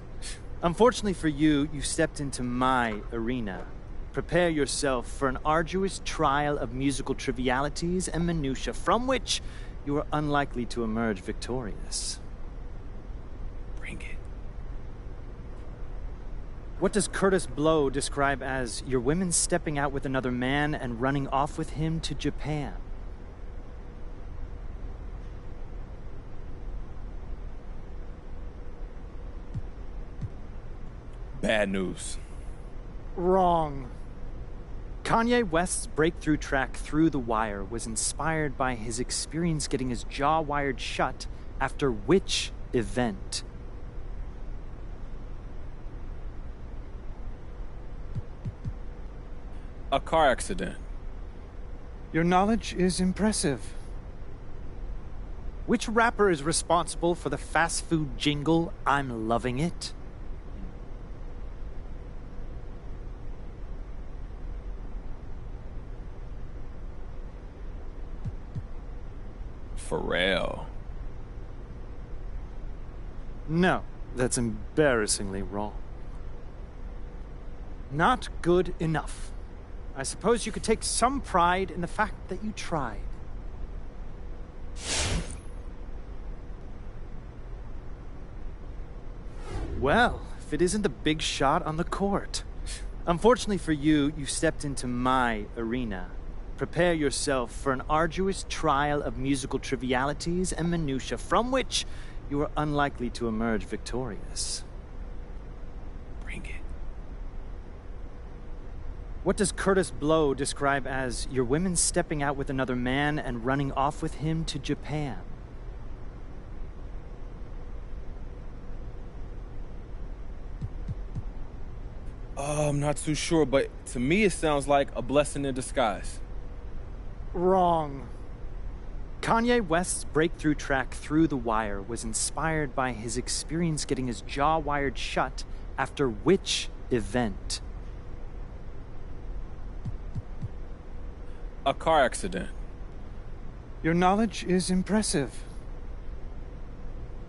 Unfortunately for you, you stepped into my arena. Prepare yourself for an arduous trial of musical trivialities and minutiae from which you are unlikely to emerge victorious. Bring it. What does Curtis Blow describe as your women stepping out with another man and running off with him to Japan? Bad news. Wrong. Kanye West's breakthrough track Through the Wire was inspired by his experience getting his jaw wired shut after which event? A car accident. Your knowledge is impressive. Which rapper is responsible for the fast food jingle, I'm Loving It? Pharrell. No, that's embarrassingly wrong. Not good enough. I suppose you could take some pride in the fact that you tried. Well, if it isn't the big shot on the court. Unfortunately for you, you stepped into my arena. Prepare yourself for an arduous trial of musical trivialities and minutiae from which you are unlikely to emerge victorious. Bring it. What does Curtis Blow describe as your women stepping out with another man and running off with him to Japan? I'm not too sure, but to me it sounds like a blessing in disguise. Wrong. Kanye West's breakthrough track Through the Wire was inspired by his experience getting his jaw wired shut after which event? A car accident. Your knowledge is impressive.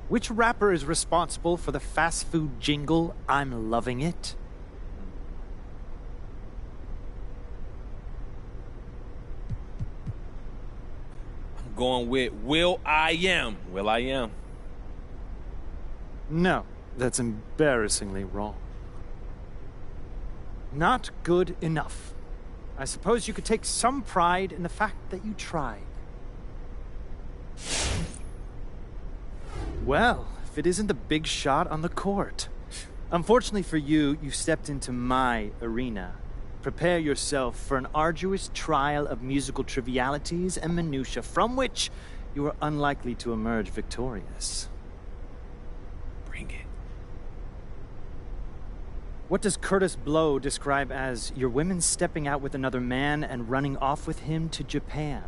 Which rapper is responsible for the fast food jingle, I'm Loving It? Going with Will I Am. Will I Am. No, that's embarrassingly wrong. Not good enough. I suppose you could take some pride in the fact that you tried. Well, if it isn't the big shot on the court. Unfortunately for you, you stepped into my arena. Prepare yourself for an arduous trial of musical trivialities and minutiae from which you are unlikely to emerge victorious. Bring it. What does Curtis Blow describe as your women stepping out with another man and running off with him to Japan?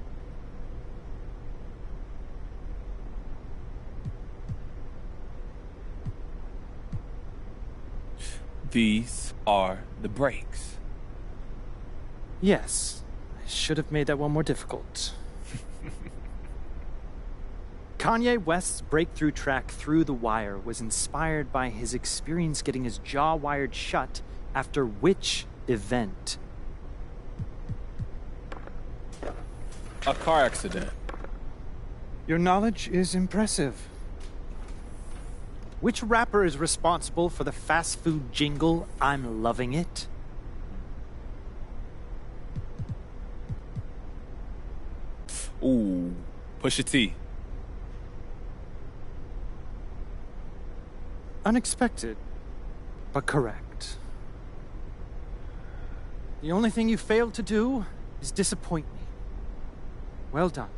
These are the breaks. Yes, I should have made that one more difficult. Kanye West's breakthrough track Through the Wire was inspired by his experience getting his jaw wired shut after which event? A car accident. Your knowledge is impressive. Which rapper is responsible for the fast food jingle, I'm Loving It? Ooh, Pusha T. Unexpected, but correct. The only thing you failed to do is disappoint me. Well done.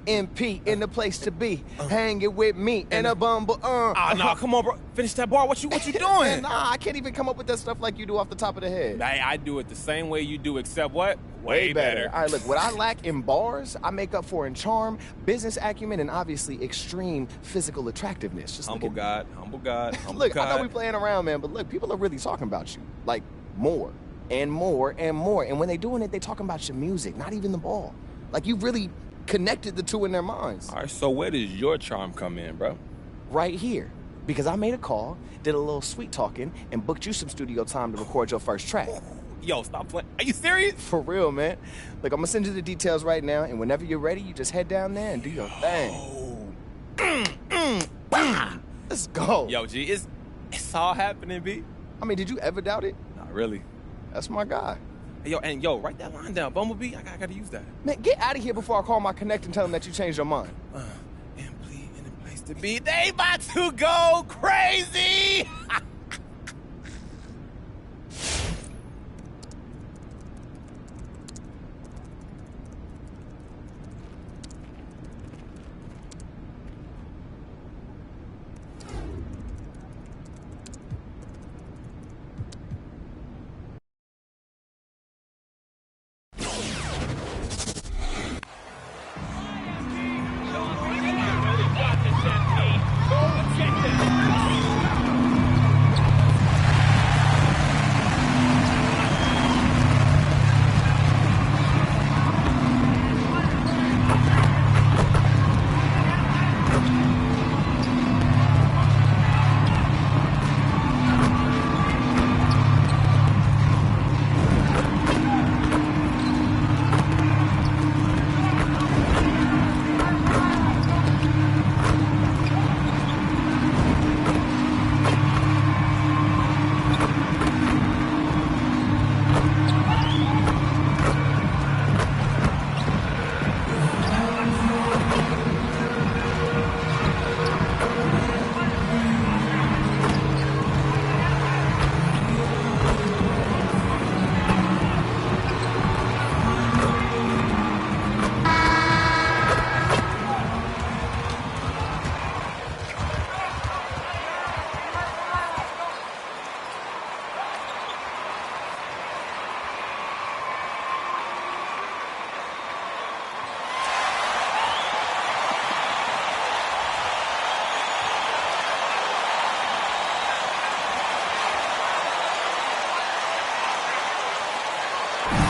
MP in the place to be, hanging with me and a bumble. Nah, come on, bro. Finish that bar. What you doing? Nah, I can't even come up with that stuff like you do off the top of the head. I do it the same way you do, except what? Way better. All right, look, what I lack in bars, I make up for in charm, business acumen, and obviously extreme physical attractiveness. Just humble God. Look, I know we playing around, man, but look, people are really talking about you. Like, more and more and more. And when they doing it, they talking about your music, not even the ball. Like, you really connected the two in their minds. All right, so where does your charm come in, bro? Right here. Because I made a call, did a little sweet talking, and booked you some studio time to record your first track. Yo, stop playing. Are you serious? For real, man. Look, I'm gonna send you the details right now, and whenever you're ready, you just head down there and do your thing. Let's go. Yo, G, it's all happening, B. I mean, did you ever doubt it? Not really. That's my guy. Yo, write that line down, Bumblebee. I gotta use that. Man, get out of here before I call my connect and tell him that you changed your mind. Empty in the place to be. They about to go crazy.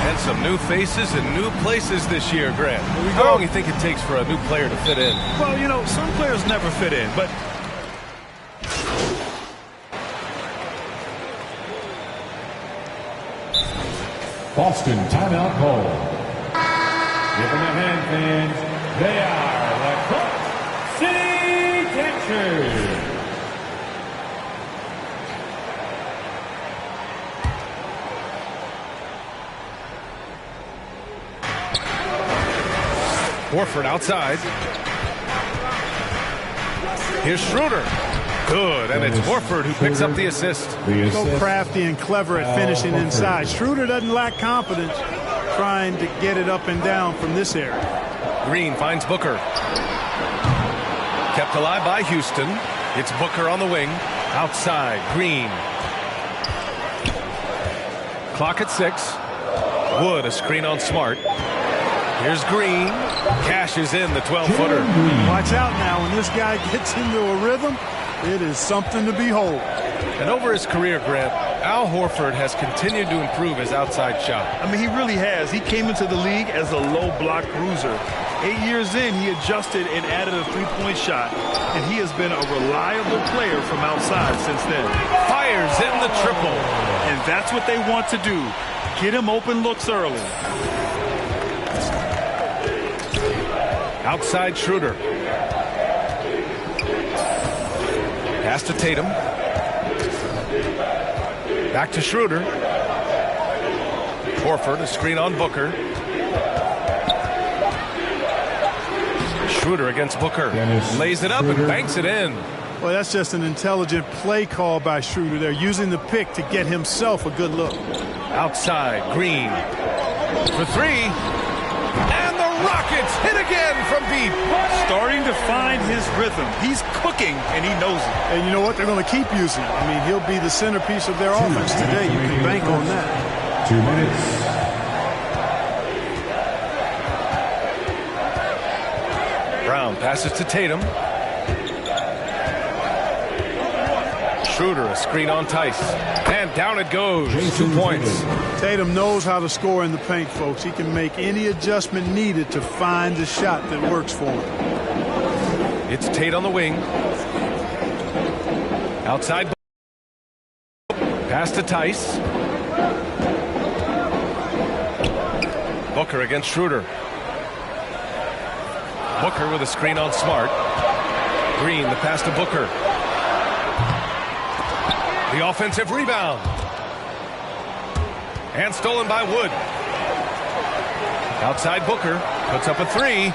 And some new faces and new places this year, Grant. How long do you think it takes for a new player to fit in? Well, you know, some players never fit in, but Boston timeout call. Give them a hand, fans. They are the Cook City Dancers. Horford outside. Here's Schroeder. Good, and it's Horford who picks up the assist. So crafty and clever at finishing inside. Schroeder doesn't lack confidence trying to get it up and down from this area. Green finds Booker. Kept alive by Houston. It's Booker on the wing. Outside, Green. Clock at 6. Wood, a screen on Smart. Here's Green. Cashes in the 12-footer. Watch out now. When this guy gets into a rhythm, it is something to behold. And over his career, Grant, Al Horford has continued to improve his outside shot. I mean, he really has. He came into the league as a low block bruiser. 8 years in, he adjusted and added a three-point shot, and he has been a reliable player from outside since then. Fires in the triple. And that's what they want to do. Get him open looks early. Outside Schroeder. Pass to Tatum. Back to Schroeder. Horford, a screen on Booker. Schroeder against Booker. Lays it up and banks it in. Well, that's just an intelligent play call by Schroeder. They're using the pick to get himself a good look. Outside, Green. For three. And the Rockets hit again from deep. Starting to find his rhythm. He's cooking, and he knows it. And you know what? They're going to keep using him. I mean, he'll be the centerpiece of their offense today. You can bank on that. 2 minutes. Brown passes to Tatum. Schroeder, a screen on Tice. And down it goes. 2 points. Tatum knows how to score in the paint, folks. He can make any adjustment needed to find the shot that works for him. It's Tate on the wing. Outside. Pass to Tice. Booker against Schroeder. Booker with a screen on Smart. Green, the pass to Booker. The offensive rebound. And stolen by Wood. Outside Booker. Puts up a three.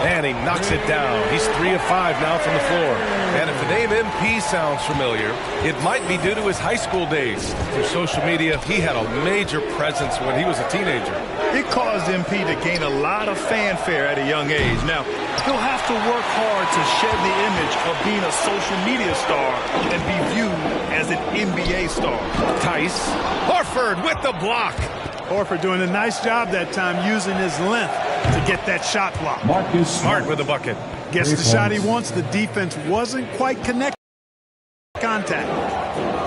And he knocks it down. He's 3 of 5 now from the floor. And if the name MP sounds familiar, it might be due to his high school days. Through social media, he had a major presence when he was a teenager. It caused MP to gain a lot of fanfare at a young age. Now, he'll have to work hard to shed the image of being a social media star and be viewed as an NBA star. Tice. Horford with the block. Horford doing a nice job that time using his length to get that shot block. Marcus Smart with the bucket. Gets the shot he wants. The defense wasn't quite connected. Contact.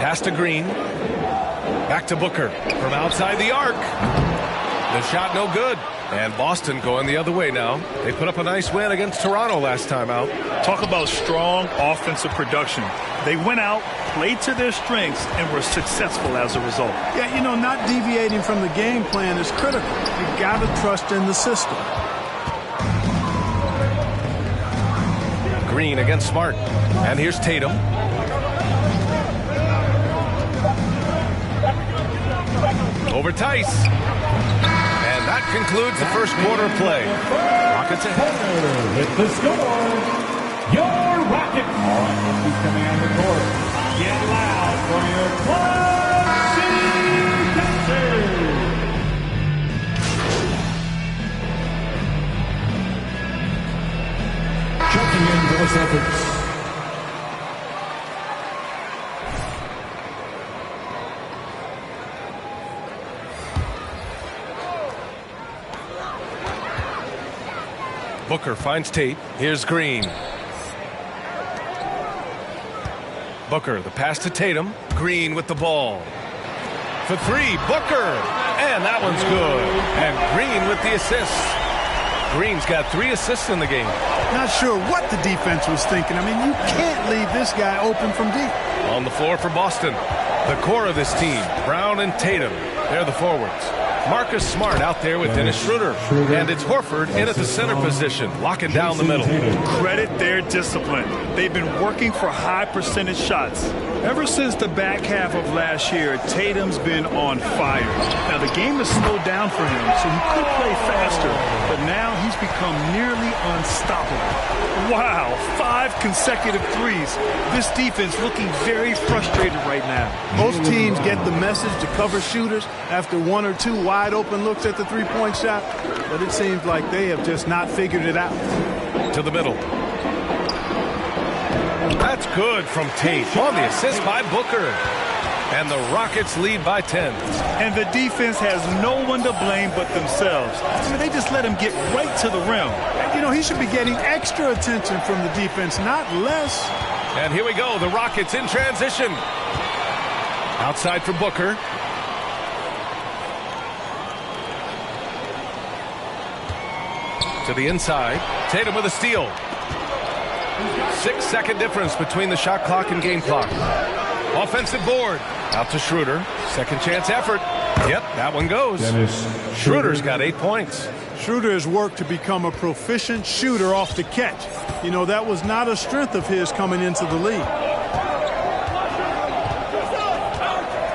Pass to Green. Back to Booker. From outside the arc. The shot no good. And Boston going the other way now. They put up a nice win against Toronto last time out. Talk about strong offensive production. They went out, played to their strengths, and were successful as a result. Yeah, you know, not deviating from the game plan is critical. You got to trust in the system. Green against Smart. And here's Tatum. Over Tice. And that concludes the first quarter of play. Rockets ahead. With the score, your Rockets. All right, coming on the court. Get loud for your City Captain. Checking in for this efforts. Booker finds Tate. Here's Green. Booker, the pass to Tatum. Green with the ball. For three, Booker. And that one's good. And Green with the assist. Green's got 3 assists in the game. Not sure what the defense was thinking. I mean, you can't leave this guy open from deep. On the floor for Boston. The core of this team, Brown and Tatum. They're the forwards. Marcus Smart out there with Dennis Schroeder. And it's Horford in at the center position, locking down the middle. Credit their discipline. They've been working for high percentage shots. Ever since the back half of last year, Tatum's been on fire. Now, the game has slowed down for him, so he could play faster, but now he's become nearly unstoppable. Wow, 5 consecutive threes. This defense looking very frustrated right now. Most teams get the message to cover shooters after 1 or 2 wide open looks at the three-point shot, but it seems like they have just not figured it out. To the middle. That's good from Tate on the assist by Booker. And the Rockets lead by 10. And the defense has no one to blame but themselves. I mean, they just let him get right to the rim. You know, he should be getting extra attention from the defense, not less. And here we go, the Rockets in transition. Outside for Booker. To the inside. Tatum with a steal. 6-second difference between the shot clock and game clock. Offensive board. Out to Schroeder. Second chance effort. Yep, that one goes. Schroeder's got 8 points. Schroeder has worked to become a proficient shooter off the catch. You know, that was not a strength of his coming into the league.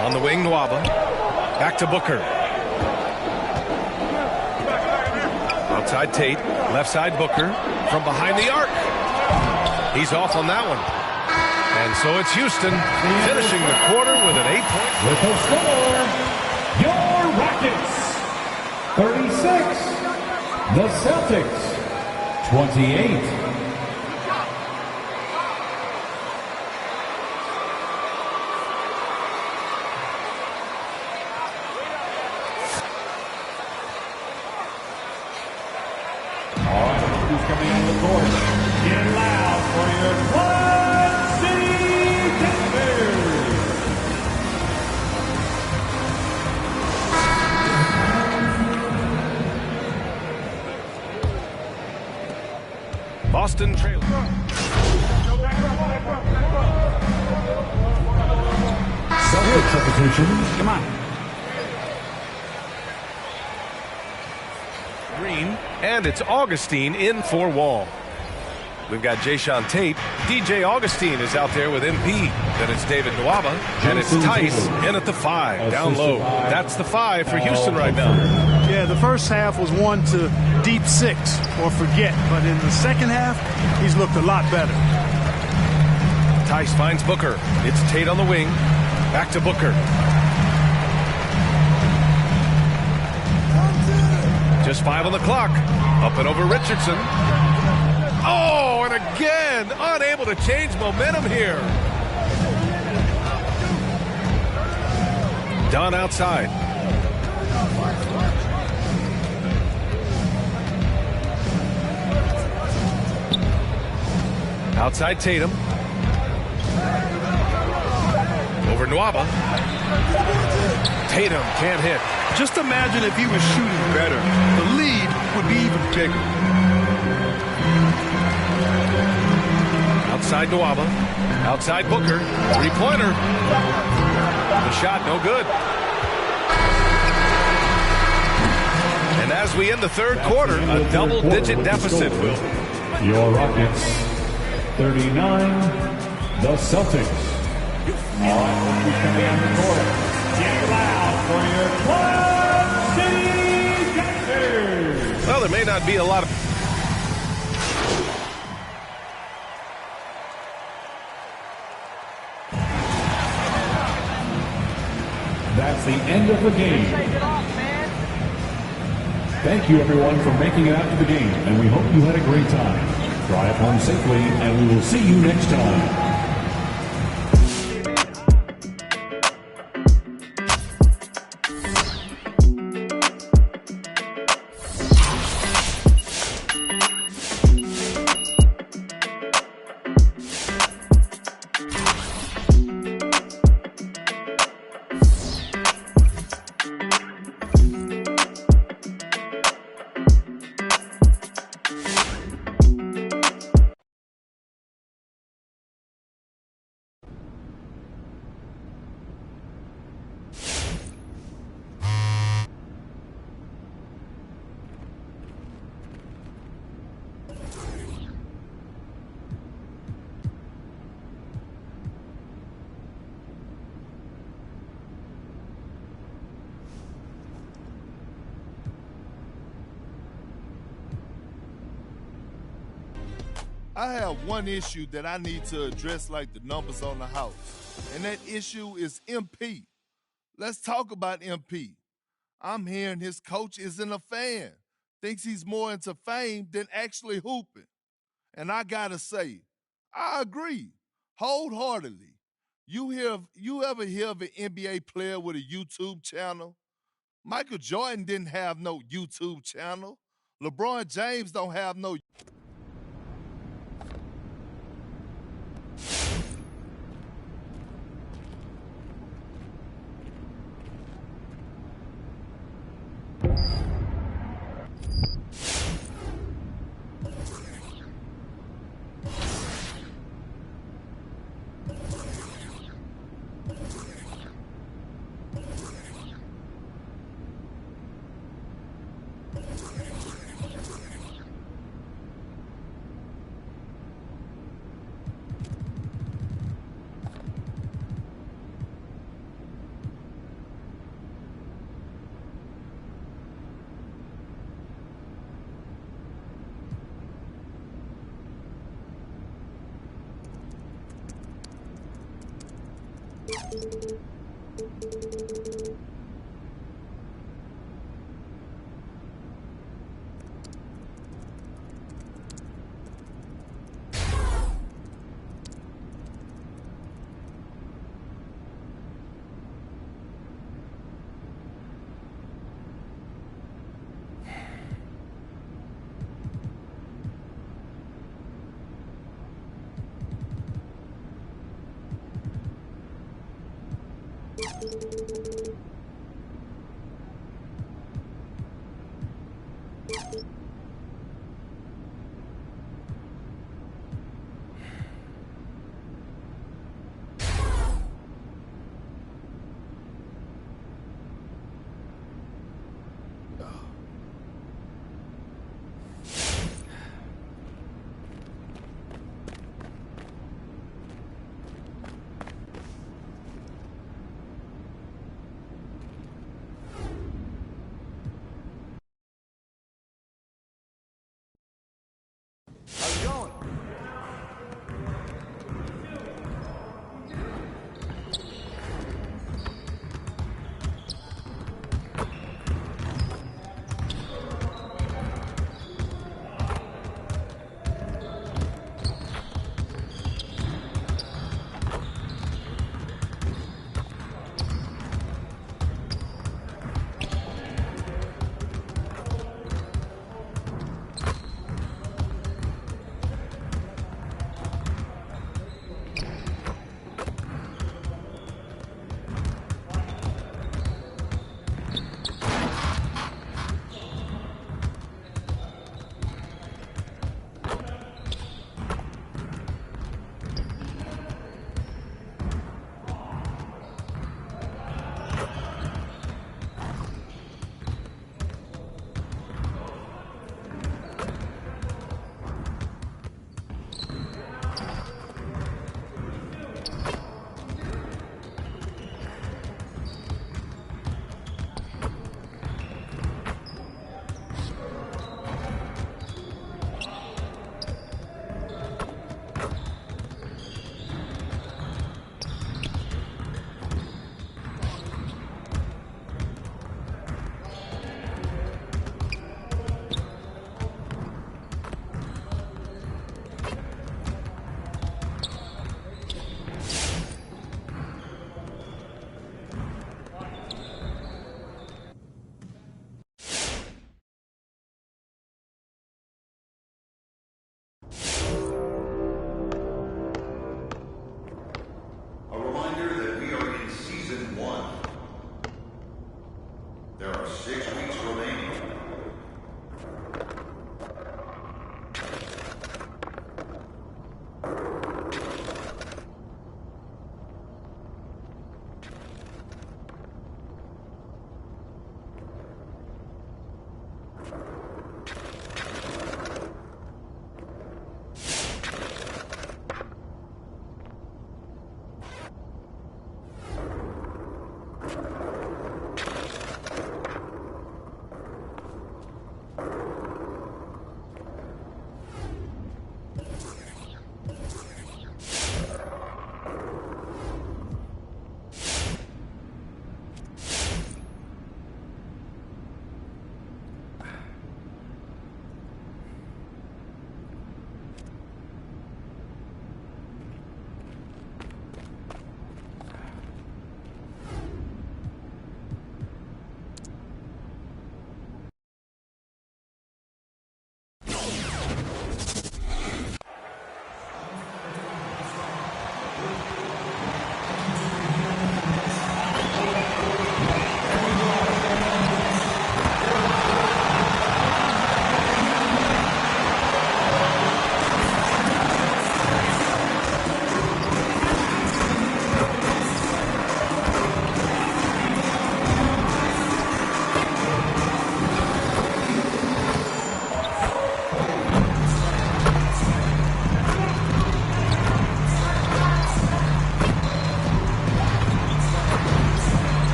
On the wing, Nwaba. Back to Booker. Outside Tate. Left side Booker. From behind the arc. He's off on that one. And so it's Houston finishing the quarter with an 8-point. With the score, your Rockets 36, the Celtics 28. Who's coming on the court? Get loud for your Quad City Denver. Boston trailer. Celtic substitution. Come on. Green, and it's Augustine in for Wall. We've got Jayshawn Tate. DJ Augustine is out there with MP. Then it's David Nwaba, and it's Tice in at the 5, down low. That's the 5 for Houston right now. Yeah, the first half was one to deep 6 or forget, but in the second half, he's looked a lot better. Tice finds Booker. It's Tate on the wing. Back to Booker. Just 5 on the clock. Up and over Richardson. Oh, and again, unable to change momentum here. Dunn outside. Outside Tatum. Over Nwaba. Tatum can't hit. Just imagine if he was shooting better. The lead would be even bigger. Outside Nwaba. Outside Booker. Three-pointer. The shot no good. And as we end the third quarter, a double-digit deficit. Your Rockets 39, the Celtics. All right, who's coming on the court? Get loud for your Quad City Denver. Well, there may not be a lot of... That's the end of the game. Thank you, everyone, for making it out to the game, and we hope you had a great time. Drive home safely, and we will see you next time. I have one issue that I need to address like the numbers on the house, and that issue is MP. Let's talk about MP. I'm hearing his coach isn't a fan, thinks he's more into fame than actually hooping. And I gotta say, I agree wholeheartedly. You ever hear of an NBA player with a YouTube channel? Michael Jordan didn't have no YouTube channel. LeBron James don't have no.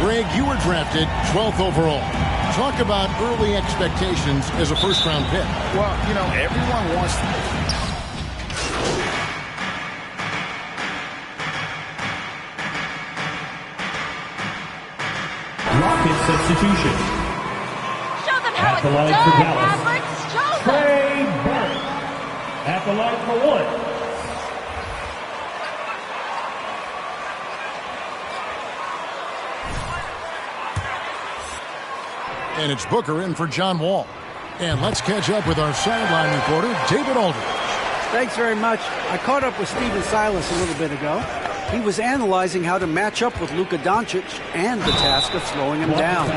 Greg, you were drafted 12th overall. Talk about early expectations as a first-round pick. Well, you know, everyone wants Rocket substitution. Show them how At the it's line done, for Dallas. Mavericks. Show them. Trey Burke. At the line for 1. And it's Booker in for John Wall. And let's catch up with our sideline reporter, David Aldridge. Thanks very much. I caught up with Steven Silas a little bit ago. He was analyzing how to match up with Luka Doncic and the task of slowing him down.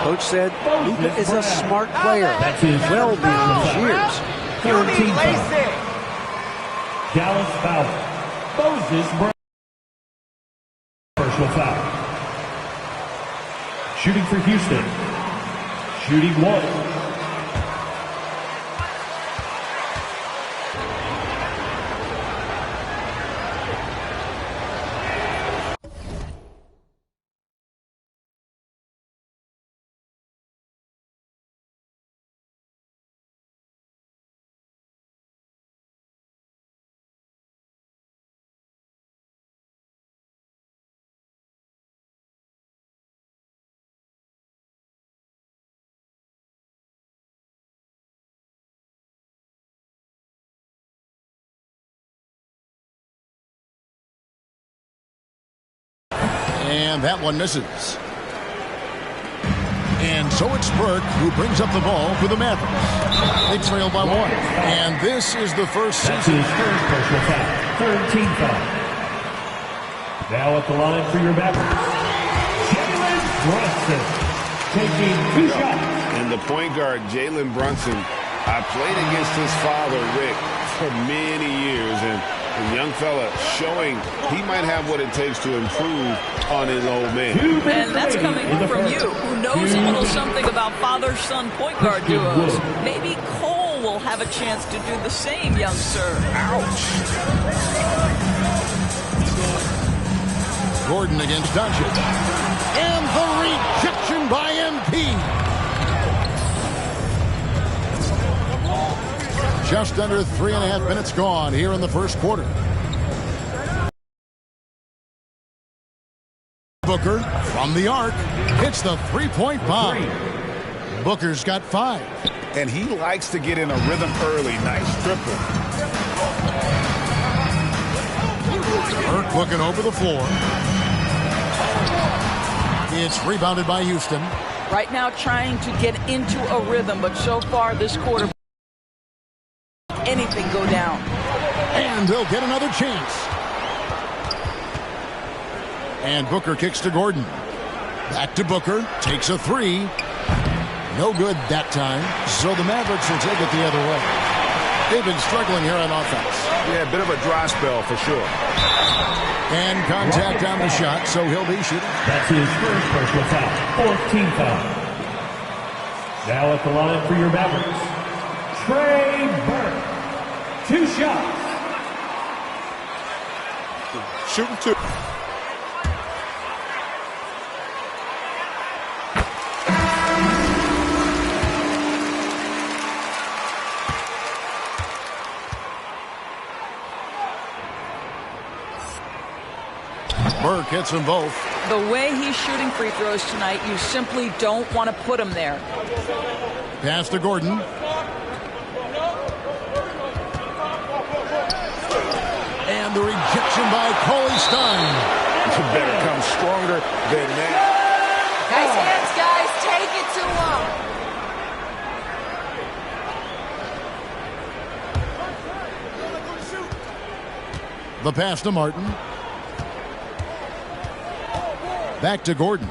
Coach said Luka is a smart player, well beyond his years. 13 foul. Dallas foul. Moses Brown. Personal foul. Shooting for Houston. Shooting 1. And that one misses. And so it's Burke who brings up the ball for the Mavericks. They trail by 1. And this is the first That's season. his third personal foul. Third team foul. Now at the line for your Mavericks. Jalen Brunson taking 2 shots. And the point guard, Jalen Brunson, I played against his father, Rick, for many years. And the young fella showing he might have what it takes to improve on his old man. And that's coming from you, who knows a little something about father-son point guard duos. Maybe Cole will have a chance to do the same, young sir. Ouch. Gordon against Doncic. And the rejection by MP. Just under 3.5 minutes gone here in the first quarter. Booker from the arc hits the three-point bomb. Booker's got 5. And he likes to get in a rhythm early. Nice triple. Burke looking over the floor. It's rebounded by Houston. Right now trying to get into a rhythm, but so far this quarter, anything go down. And they'll get another chance. And Booker kicks to Gordon. Back to Booker. Takes a 3. No good that time. So the Mavericks will take it the other way. They've been struggling here on offense. Yeah, a bit of a dry spell for sure. And contact on the shot, so he'll be shooting. That's his first personal foul. Fourth team foul. Now at the line for your Mavericks. Trey Burke. 2 shots. Shooting 2. Burke hits them both. The way he's shooting free throws tonight, you simply don't want to put him there. Pass to Gordon. And the rejection by Cauley Stein. You better come stronger than that. Nice hands, guys. Take it to him. The pass to Martin. Back to Gordon.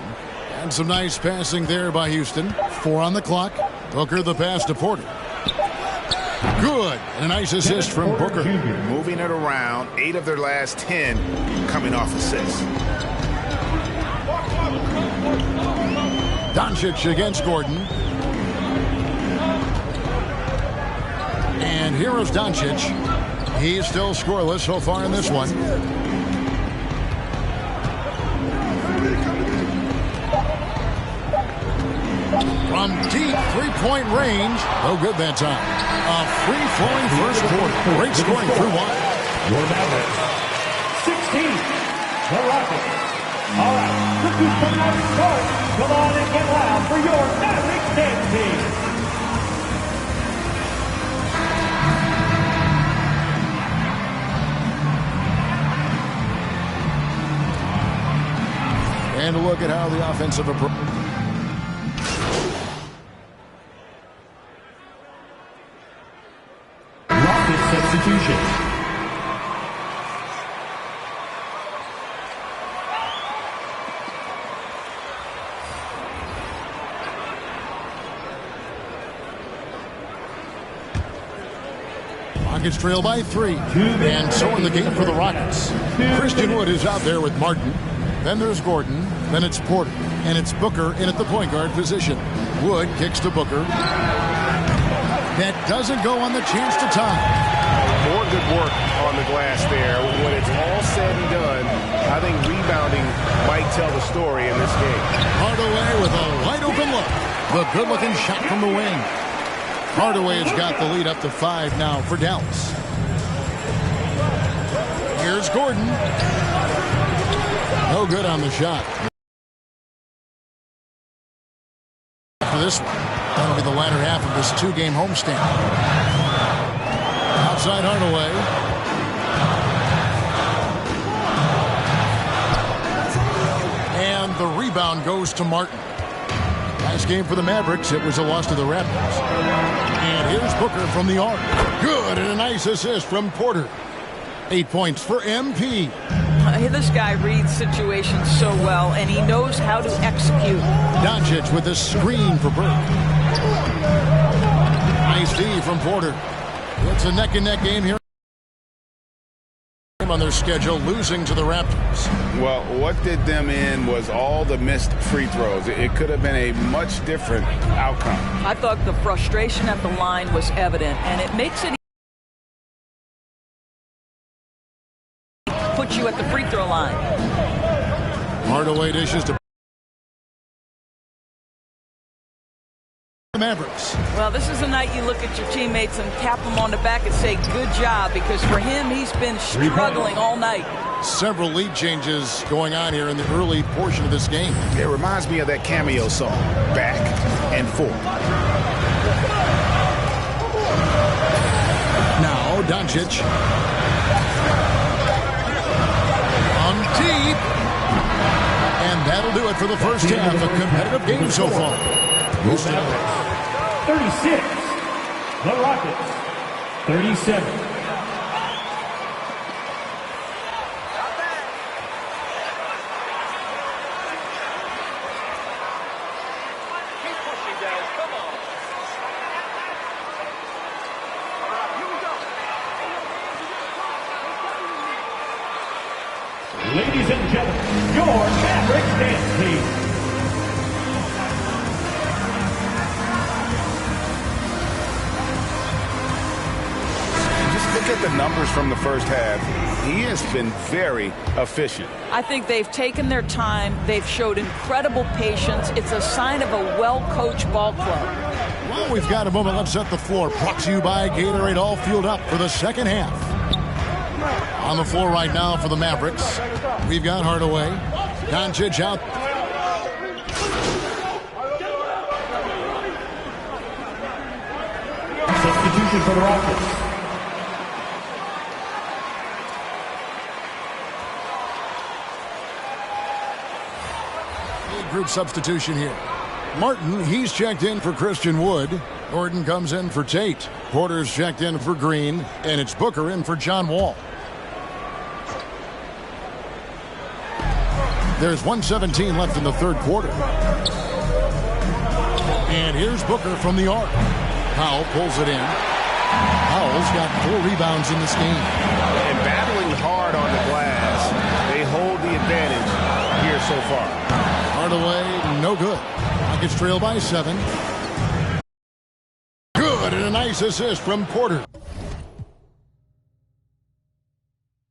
And some nice passing there by Houston. 4 on the clock. Booker the pass to Porter. Good. And a nice assist from Booker. Moving it around. 8 of their last 10 coming off assists. Doncic against Gordon. And here is Doncic. He's still scoreless so far in this one. From deep three-point range. No good that time. A free-flowing first quarter. Great scoring through one. Your Mavericks. 16. The Rockets. All right. Rookies coming out to start. Come on and get loud for your Mavericks dance team. And a look at how the offensive approach. Rocket substitution. Rockets trail by 3. And so in the game for the Rockets. Christian Wood is out there with Martin. Then there's Gordon. Then it's Porter. And it's Booker in at the point guard position. Wood kicks to Booker. That doesn't go on the chance to tie. More good work on the glass there. When it's all said and done, I think rebounding might tell the story in this game. Hardaway with a wide open look. The good-looking shot from the wing. Hardaway has got the lead up to 5 now for Dallas. Here's Gordon. No good on the shot. For this one, that'll be the latter half of this 2-game homestand. Outside Hardaway. And the rebound goes to Martin. Last game for the Mavericks, it was a loss to the Raptors. And here's Booker from the arc. Good, and a nice assist from Porter. 8 points for MP. This guy reads situations so well, and he knows how to execute. Doncic with a screen for Burke. Nice D from Porter. It's a neck-and-neck game here on their schedule, losing to the Raptors. Well, what did them in was all the missed free throws. It could have been a much different outcome. I thought the frustration at the line was evident, and it makes it put you at the free throw line. Hardaway dishes to the Mavericks. Well, this is the night you look at your teammates and tap them on the back and say, good job, because for him, he's been struggling all night. Several lead changes going on here in the early portion of this game. It reminds me of that cameo song, Back and Forth. Now, Doncic. On deep. And that'll do it for the first half. A competitive game so far. 36. The Rockets. 37. Ladies and gentlemen, your Mavericks dance team. Just look at the numbers from the first half. He has been very efficient. I think they've taken their time. They've showed incredible patience. It's a sign of a well-coached ball club. Well, we've got a moment. Let's set the floor. Brought to you by Gatorade, all fueled up for the second half. On the floor right now for the Mavericks, we've got Hardaway. Doncic out. Substitution for the Rockets. Big group substitution here. Martin, he's checked in for Christian Wood. Gordon comes in for Tate. Porter's checked in for Green. And it's Booker in for John Wall. There's 1:17 left in the third quarter. And here's Booker from the arc. Powell pulls it in. Powell's got 4 rebounds in this game. And battling hard on the glass, they hold the advantage here so far. Hardaway, no good. Rockets trail by 7. Good, and a nice assist from Porter.